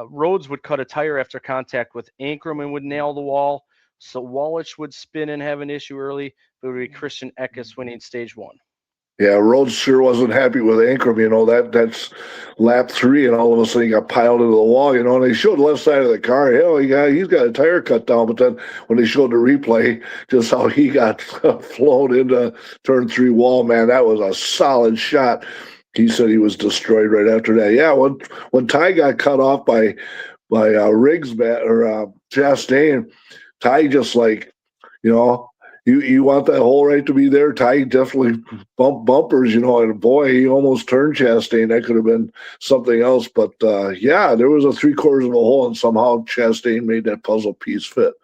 Rhodes would cut a tire after contact with Ankrum and would nail the wall. So Wallich would spin and have an issue early, but it would be Christian Eckes winning stage 1. Yeah, Rhodes sure wasn't happy with Ankrum. That's lap 3, and all of a sudden he got piled into the wall. And they showed the left side of the car. Hell, he's got a tire cut down. But then when they showed the replay, just how he got flown into turn 3 wall, man, that was a solid shot. He said he was destroyed right after that. Yeah, when Ty got cut off by Riggs or Chastain, Ty just You want that hole right to be there. Ty definitely bumpers, and boy, he almost turned Chastain. That could have been something else. But, yeah, there was a 3/4 of a hole, and somehow Chastain made that puzzle piece fit.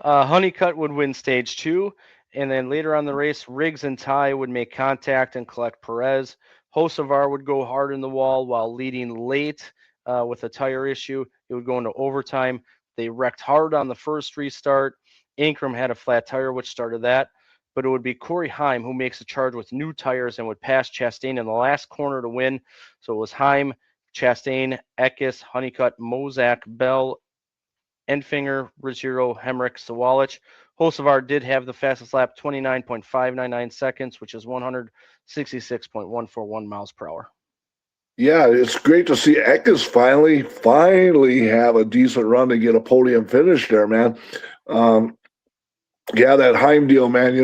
Honeycutt would win stage 2, and then later on the race, Riggs and Ty would make contact and collect Perez. Hocevar would go hard in the wall while leading late with a tire issue. It would go into overtime. They wrecked hard on the first restart. Ankrum had a flat tire, which started that, but it would be Corey Heim who makes a charge with new tires and would pass Chastain in the last corner to win. So it was Heim, Chastain, Eckes, Honeycutt, Mozak, Bell, Enfinger, Ruggiero, Hemrick, Sawalich. Hocevar did have the fastest lap, 29.599 seconds, which is 166.141 miles per hour. Yeah, it's great to see Eckes finally have a decent run to get a podium finish there, man. Yeah, that Heim deal, man,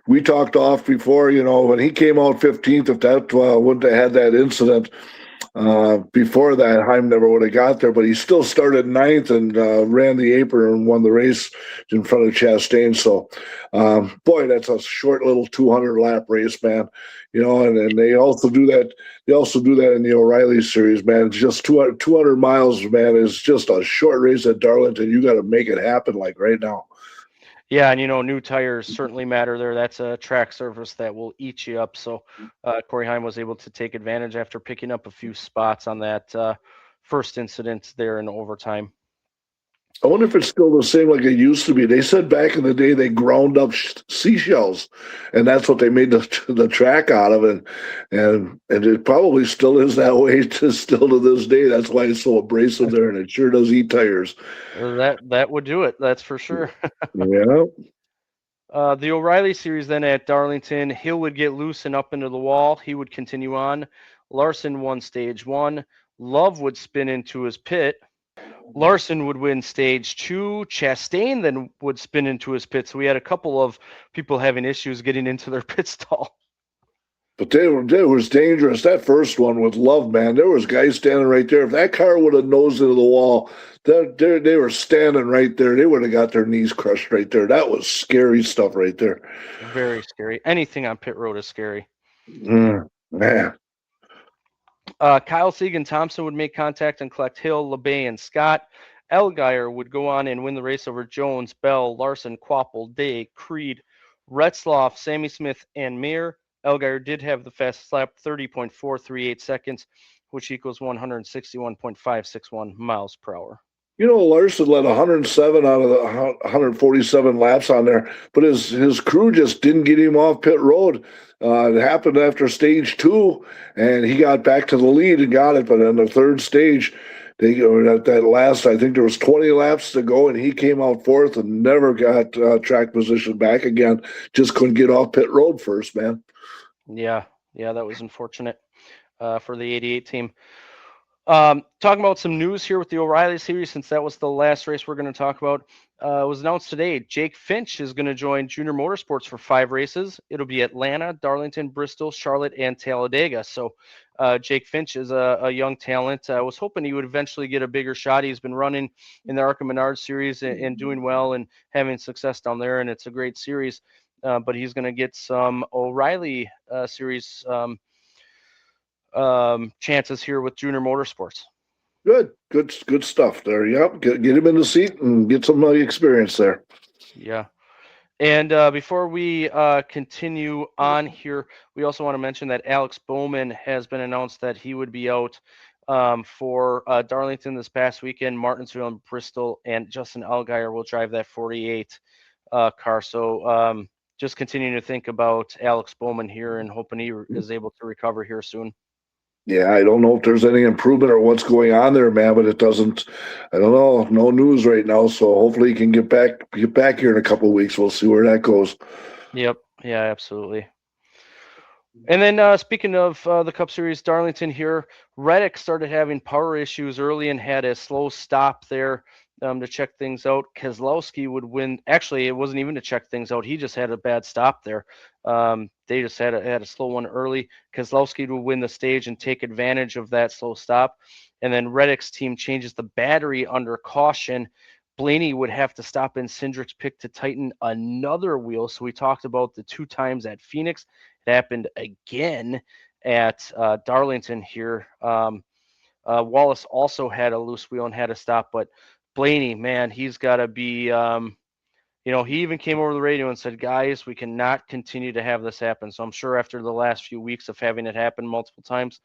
we talked off before, when he came out 15th, if that wouldn't have had that incident before that, Heim never would have got there, but he still started 9th and ran the apron and won the race in front of Chastain. So, boy, that's a short little 200-lap race, man. And they also do that. They also do that in the O'Reilly series, man. It's just 200 miles, man. Is just a short race at Darlington. You got to make it happen like right now. Yeah, and new tires certainly matter there. That's a track surface that will eat you up. So Corey Heim was able to take advantage after picking up a few spots on that first incident there in overtime. I wonder if it's still the same like it used to be. They said back in the day they ground up seashells, and that's what they made the track out of, and it probably still is that way still to this day. That's why it's so abrasive there, and it sure does eat tires. That would do it. That's for sure. Yeah. The O'Reilly series then at Darlington, Hill would get loose and up into the wall. He would continue on. Larson won stage 1. Love would spin into his pit. Larson would win stage 2. Chastain then would spin into his pit. So we had a couple of people having issues getting into their pit stall. But it was dangerous. That first one with Love, man, there was guys standing right there. If that car would have nosed into the wall, they were standing right there. They would have got their knees crushed right there. That was scary stuff right there. Very scary. Anything on pit road is scary. Man. Kyle Segan Thompson would make contact and collect Hill, LeBay, and Scott. Elgire would go on and win the race over Jones, Bell, Larson, Quapple, Day, Creed, Retzloff, Sammy Smith, and Mir. Elgire did have the fastest lap, 30.438 seconds, which equals 161.561 miles per hour. Larson led 107 out of the 147 laps on there, but his crew just didn't get him off pit road. It happened after stage 2, and he got back to the lead and got it. But in the third stage, at that last, I think there was 20 laps to go, and he came out 4th and never got track position back again. Just couldn't get off pit road first, man. Yeah, that was unfortunate for the 88 team. Talking about some news here with the O'Reilly series, since that was the last race we're going to talk about. It was announced today. Jake Finch is going to join Junior Motorsports for 5 races. It'll be Atlanta, Darlington, Bristol, Charlotte, and Talladega. So Jake Finch is a young talent. I was hoping he would eventually get a bigger shot. He's been running in the ARCA Menard series and doing well and having success down there, and it's a great series. But he's going to get some O'Reilly series chances here with Junior Motorsports. Good stuff there. Yep, get him in the seat and get some experience there. Yeah. And before we continue on here, we also want to mention that Alex Bowman has been announced that he would be out for Darlington this past weekend, Martinsville and Bristol, and Justin Allgaier will drive that 48 car. So just continuing to think about Alex Bowman here and hoping he is able to recover here soon. Yeah, I don't know if there's any improvement or what's going on there, man, but it doesn't. I don't know. No news right now, so hopefully he can get back here in a couple of weeks. We'll see where that goes. Yep. Yeah, absolutely. And then speaking of the Cup Series, Darlington here, Reddick started having power issues early and had a slow stop there to check things out. Keselowski would win. Actually, it wasn't even to check things out. He just had a bad stop there. They just had a slow one early. Keselowski would win the stage and take advantage of that slow stop. And then Reddick's team changes the battery under caution. Blaney would have to stop in Cindric's pick to tighten another wheel. So we talked about the 2 times at Phoenix. It happened again at Darlington here. Wallace also had a loose wheel and had to stop, but Blaney, man, he's got to be, he even came over the radio and said, guys, we cannot continue to have this happen. So I'm sure after the last few weeks of having it happen multiple times,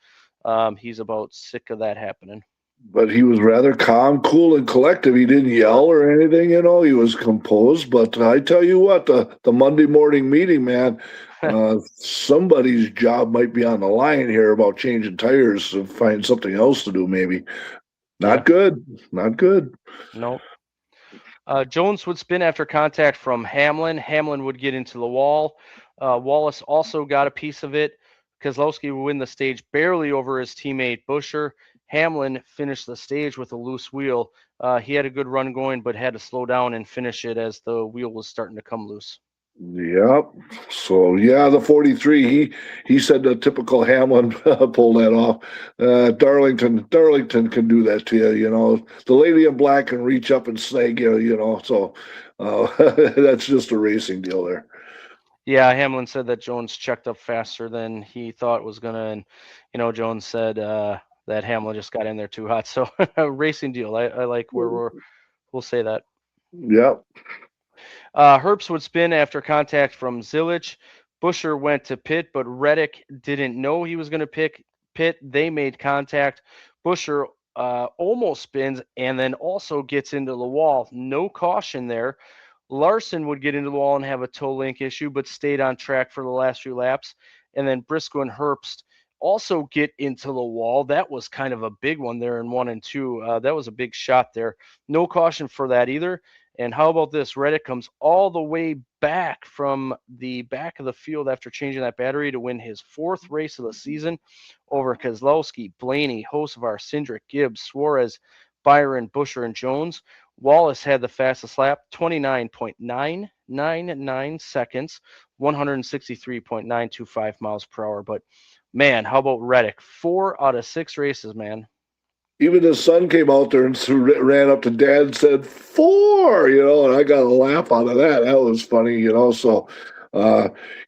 he's about sick of that happening. But he was rather calm, cool, and collective. He didn't yell or anything, He was composed. But I tell you what, the Monday morning meeting, man, somebody's job might be on the line here about changing tires to find something else to do, maybe. Not good. Nope. Jones would spin after contact from Hamlin. Hamlin would get into the wall. Wallace also got a piece of it. Keselowski would win the stage barely over his teammate Buescher. Hamlin finished the stage with a loose wheel. He had a good run going, but had to slow down and finish it as the wheel was starting to come loose. Yep. So the 43. He said the typical Hamlin pulled that off. Darlington can do that to you. The lady in black can reach up and snag you. So that's just a racing deal there. Yeah, Hamlin said that Jones checked up faster than he thought was gonna, and Jones said that Hamlin just got in there too hot. So a racing deal. I like where we'll say that. Yep. Herbst would spin after contact from Zilich. Buescher went to pit, but Reddick didn't know he was going to pit. They made contact. Buescher almost spins and then also gets into the wall. No caution there. Larson would get into the wall and have a toe link issue, but stayed on track for the last few laps. And then Briscoe and Herbst also get into the wall. That was kind of a big one there in 1 and 2. That was a big shot there. No caution for that either. And how about this? Reddick comes all the way back from the back of the field after changing that battery to win his 4th race of the season over Keselowski, Blaney, Hocevar, Cindric, Gibbs, Suarez, Byron, Buescher, and Jones. Wallace had the fastest lap, 29.999 seconds, 163.925 miles per hour. But, man, how about Reddick? 4 out of 6 races, man. Even his son came out there and ran up to Dad and said, 4, and I got a laugh out of that. That was funny, So,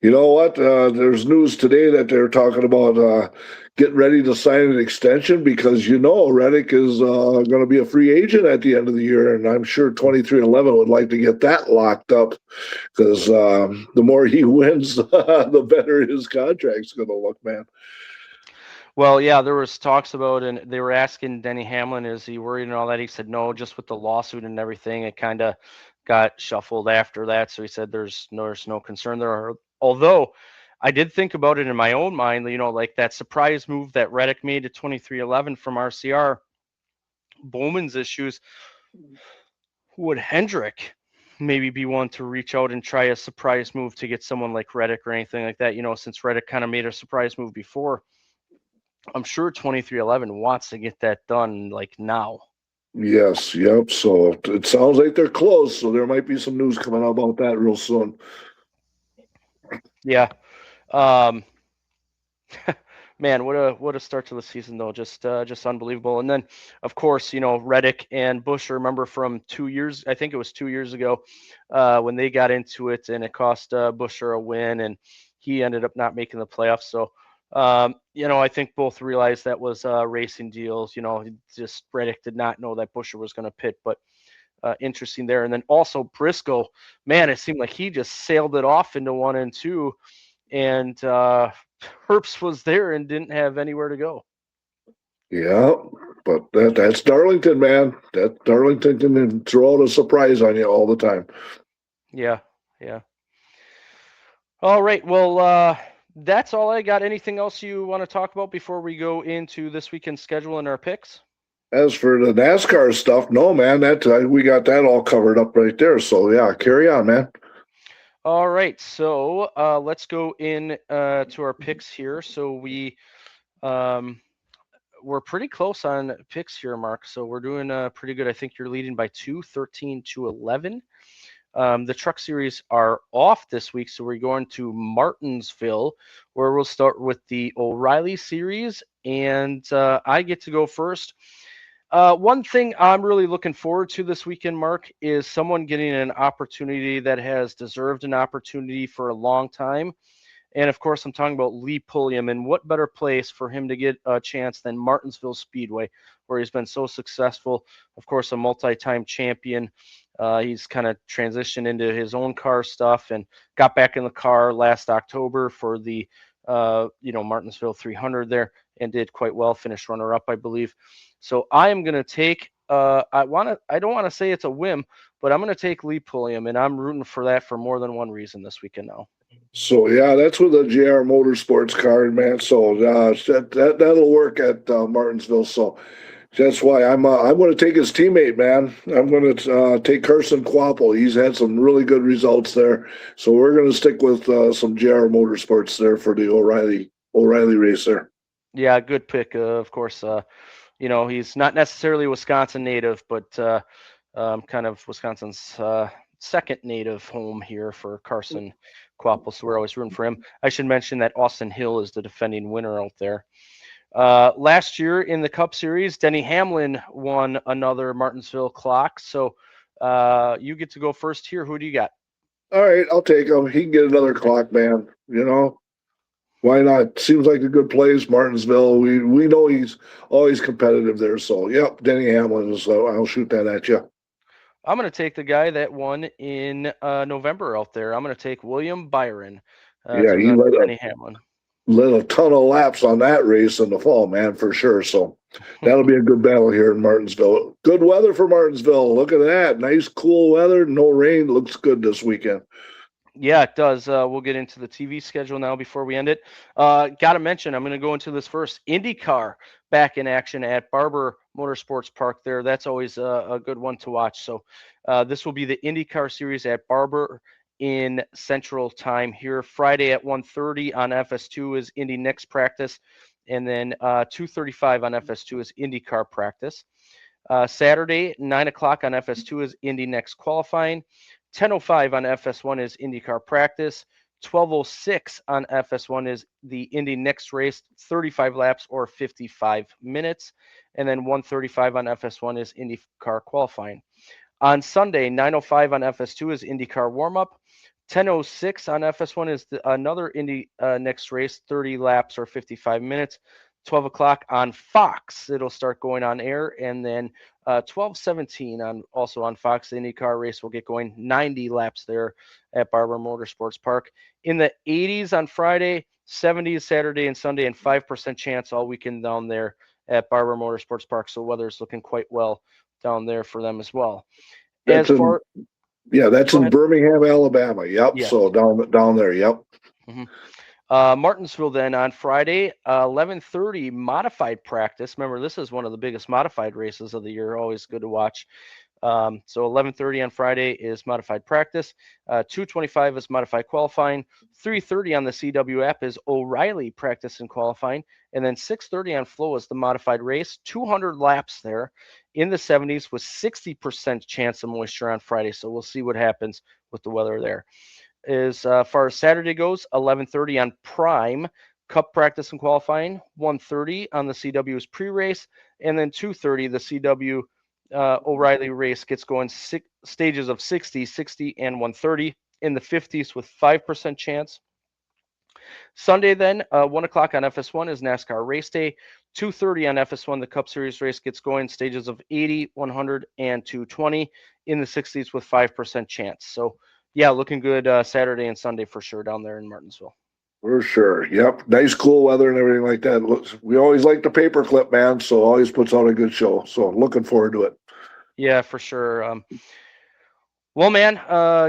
you know what? There's news today that they're talking about getting ready to sign an extension because, Reddick is going to be a free agent at the end of the year. And I'm sure 23-11 would like to get that locked up because the more he wins, the better his contract's going to look, man. Well, yeah, there was talks about, and they were asking Denny Hamlin, is he worried and all that? He said, no, just with the lawsuit and everything, it kind of got shuffled after that. So he said there's no concern there. Although I did think about it in my own mind, like that surprise move that Reddick made at 23-11 from RCR, Bowman's issues. Would Hendrick maybe be one to reach out and try a surprise move to get someone like Reddick or anything like that? Since Reddick kind of made a surprise move before. I'm sure 2311 wants to get that done like now. Yes, yep. So it sounds like they're close. So there might be some news coming out about that real soon. Yeah. Man, what a start to the season though. Just unbelievable. And then of course, Reddick and Bush, remember from 2 years, I think it was 2 years ago, when they got into it and it cost Busher a win and he ended up not making the playoffs. So I think both realized that was racing deals. Just Reddick did not know that Busher was going to pit, but interesting there. And then also Briscoe, man, it seemed like he just sailed it off into 1 and 2, and Herbst was there and didn't have anywhere to go. Yeah, but that's Darlington, man. That Darlington can throw out a surprise on you all the time. Yeah. All right. Well, that's all I got. Anything else you want to talk about before we go into this weekend's schedule and our picks? As for the NASCAR stuff, no, man, we got that all covered up right there. So yeah, carry on, man. All right. So let's go in to our picks here. So we're pretty close on picks here, Mark. So we're doing pretty good. I think you're leading by 2, 13-11. The Truck Series are off this week, so we're going to Martinsville, where we'll start with the O'Reilly Series, and I get to go first. One thing I'm really looking forward to this weekend, Mark, is someone getting an opportunity that has deserved an opportunity for a long time. And of course, I'm talking about Lee Pulliam, and what better place for him to get a chance than Martinsville Speedway, where he's been so successful. Of course, a multi-time champion. He's kind of transitioned into his own car stuff and got back in the car last October for the Martinsville 300 there and did quite well. Finished runner-up, I believe. So I am going to take. I don't want to say it's a whim, but I'm going to take Lee Pulliam, and I'm rooting for that for more than one reason this weekend now. So yeah, that's with a JR Motorsports card, man. So that'll work at Martinsville. So that's why I'm going to take his teammate, man. I'm going to take Carson Quapple. He's had some really good results there. So we're going to stick with some JR Motorsports there for the O'Reilly race there. Yeah, good pick. Of course, he's not necessarily a Wisconsin native, but kind of Wisconsin's second native home here for Carson Quapple. So we're always rooting for him. I should mention that Austin Hill is the defending winner out there. Last year in the Cup Series, Denny Hamlin won another Martinsville clock. So you get to go first here. Who do you got? All right, I'll take him. He can get another clock, man. Why not? Seems like a good place, Martinsville. We know he's always competitive there. So, yep, Denny Hamlin. So I'll shoot that at you. I'm going to take the guy that won in November out there. I'm going to take William Byron. Yeah, he Denny Hamlin. Led a ton of laps on that race in the fall, man, for sure. So that'll be a good battle here in Martinsville. Good weather for Martinsville. Look at that. Nice, cool weather. No rain. Looks good this weekend. Yeah, it does. We'll get into the TV schedule now before we end it. Got to mention, I'm going to go into this first. IndyCar back in action at Barber Motorsports Park there. That's always a good one to watch. So this will be the IndyCar series at Barber in Central Time here. Friday at 1:30 on FS2 is Indy Next practice. And then 2:35 on FS2 is IndyCar practice. Saturday, 9 o'clock on FS2 is Indy Next qualifying. 10:05 on FS1 is IndyCar practice. 12:06 on FS1 is the Indy Next race, 35 laps or 55 minutes. And then 1:35 on FS1 is IndyCar qualifying. On Sunday, 9:05 on FS2 is IndyCar warm-up. 10:06 on FS1 is another Indy Next race, 30 laps or 55 minutes. 12 o'clock on Fox, it'll start going on air, and then 12:17 also on Fox, the IndyCar race will get going, 90 laps there at Barber Motorsports Park. In the 80s on Friday, 70s Saturday and Sunday, and 5% chance all weekend down there at Barber Motorsports Park. So weather's looking quite well down there for them as well. That's in Birmingham, Alabama. Yep. Yes. So down there. Yep. Mm-hmm. Martinsville then on Friday, 11:30 modified practice. Remember, this is one of the biggest modified races of the year. Always good to watch. So 11:30 on Friday is modified practice. 2:25 is modified qualifying. 3:30 on the CW app is O'Reilly practice and qualifying. And then 6:30 on Flow is the modified race. 200 laps there in the 70s with 60% chance of moisture on Friday. So we'll see what happens with the weather there. As far as Saturday goes, 11:30 on Prime, Cup practice and qualifying. 1:30 on the CW's pre-race. And then 2:30, the CW O'Reilly race gets going stages of 60, 60, and 130 in the 50s with 5% chance. Sunday then, 1 o'clock on FS1 is NASCAR race day. 2:30 on FS1, the Cup Series race gets going stages of 80, 100, and 220 in the 60s with 5% chance. So, yeah, looking good Saturday and Sunday for sure down there in Martinsville. For sure. Yep. Nice, cool weather and everything like that. We always like the paperclip, man, so always puts out a good show. So looking forward to it. Yeah, for sure. Well, man,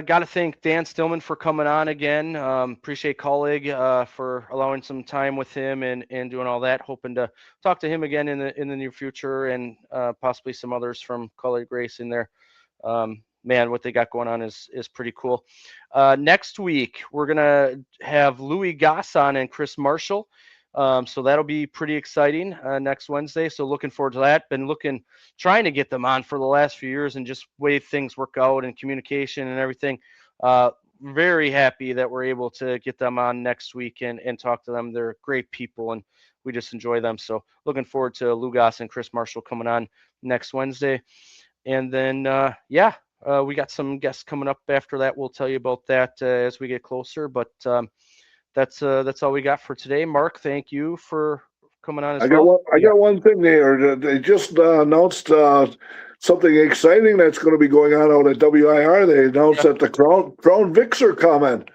got to thank Dan Stillman for coming on again. Appreciate Kaulig for allowing some time with him and doing all that. Hoping to talk to him again in the near future and possibly some others from Kaulig Racing there. Man, what they got going on is pretty cool. Next week, we're going to have Louis Goss on and Chris Marshall. So that'll be pretty exciting next Wednesday. So looking forward to that. Been trying to get them on for the last few years and just way things work out and communication and everything. Very happy that we're able to get them on next week and talk to them. They're great people and we just enjoy them. So looking forward to Lou Goss and Chris Marshall coming on next Wednesday. And then, we got some guests coming up after that. We'll tell you about that as we get closer. But that's all we got for today. Mark, thank you for coming on. I got one thing there. They just announced something exciting that's going to be going on out at WIR. They announced that the Crown Vics are coming,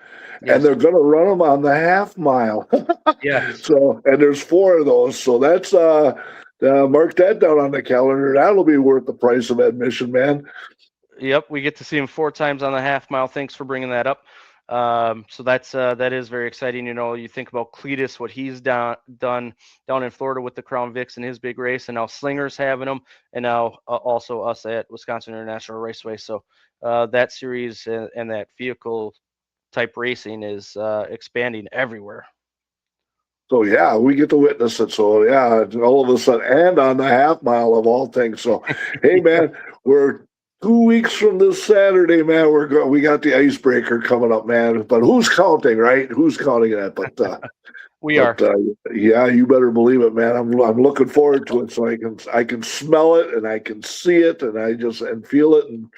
and they're going to run them on the half mile. Yeah. So, and there's 4 of those. So that's mark that down on the calendar. That'll be worth the price of admission, man. Yep, we get to see him 4 times on the half mile. Thanks for bringing that up. So that is very exciting. You know, you think about Cletus, what he's done down in Florida with the Crown Vics and his big race, and now Slinger's having them, and now also us at Wisconsin International Raceway. So that series and that vehicle type racing is expanding everywhere. So yeah, we get to witness it. So yeah, all of a sudden, and on the half mile of all things. So hey, man, we're 2 weeks from this Saturday, man. We got the icebreaker coming up, man. But who's counting, right? Who's counting that? But we are. Yeah, you better believe it, man. I'm looking forward to it, so I can smell it and I can see it and feel it and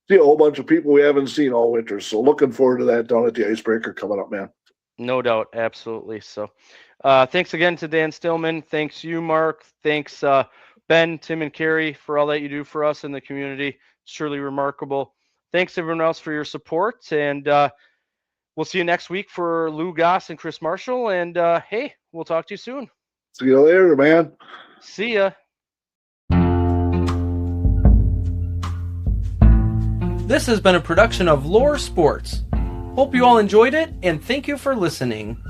see a whole bunch of people we haven't seen all winter. So looking forward to that down at the icebreaker coming up, man. No doubt, absolutely. So, thanks again to Dan Stillman. Thanks you, Mark. Thanks Ben, Tim, and Carrie for all that you do for us in the community. It's truly remarkable. Thanks everyone else for your support, and we'll see you next week for Lou Goss and Chris Marshall. And hey, we'll talk to you soon. See you later, man. See ya. This has been a production of Lore Sports. Hope you all enjoyed it, and thank you for listening.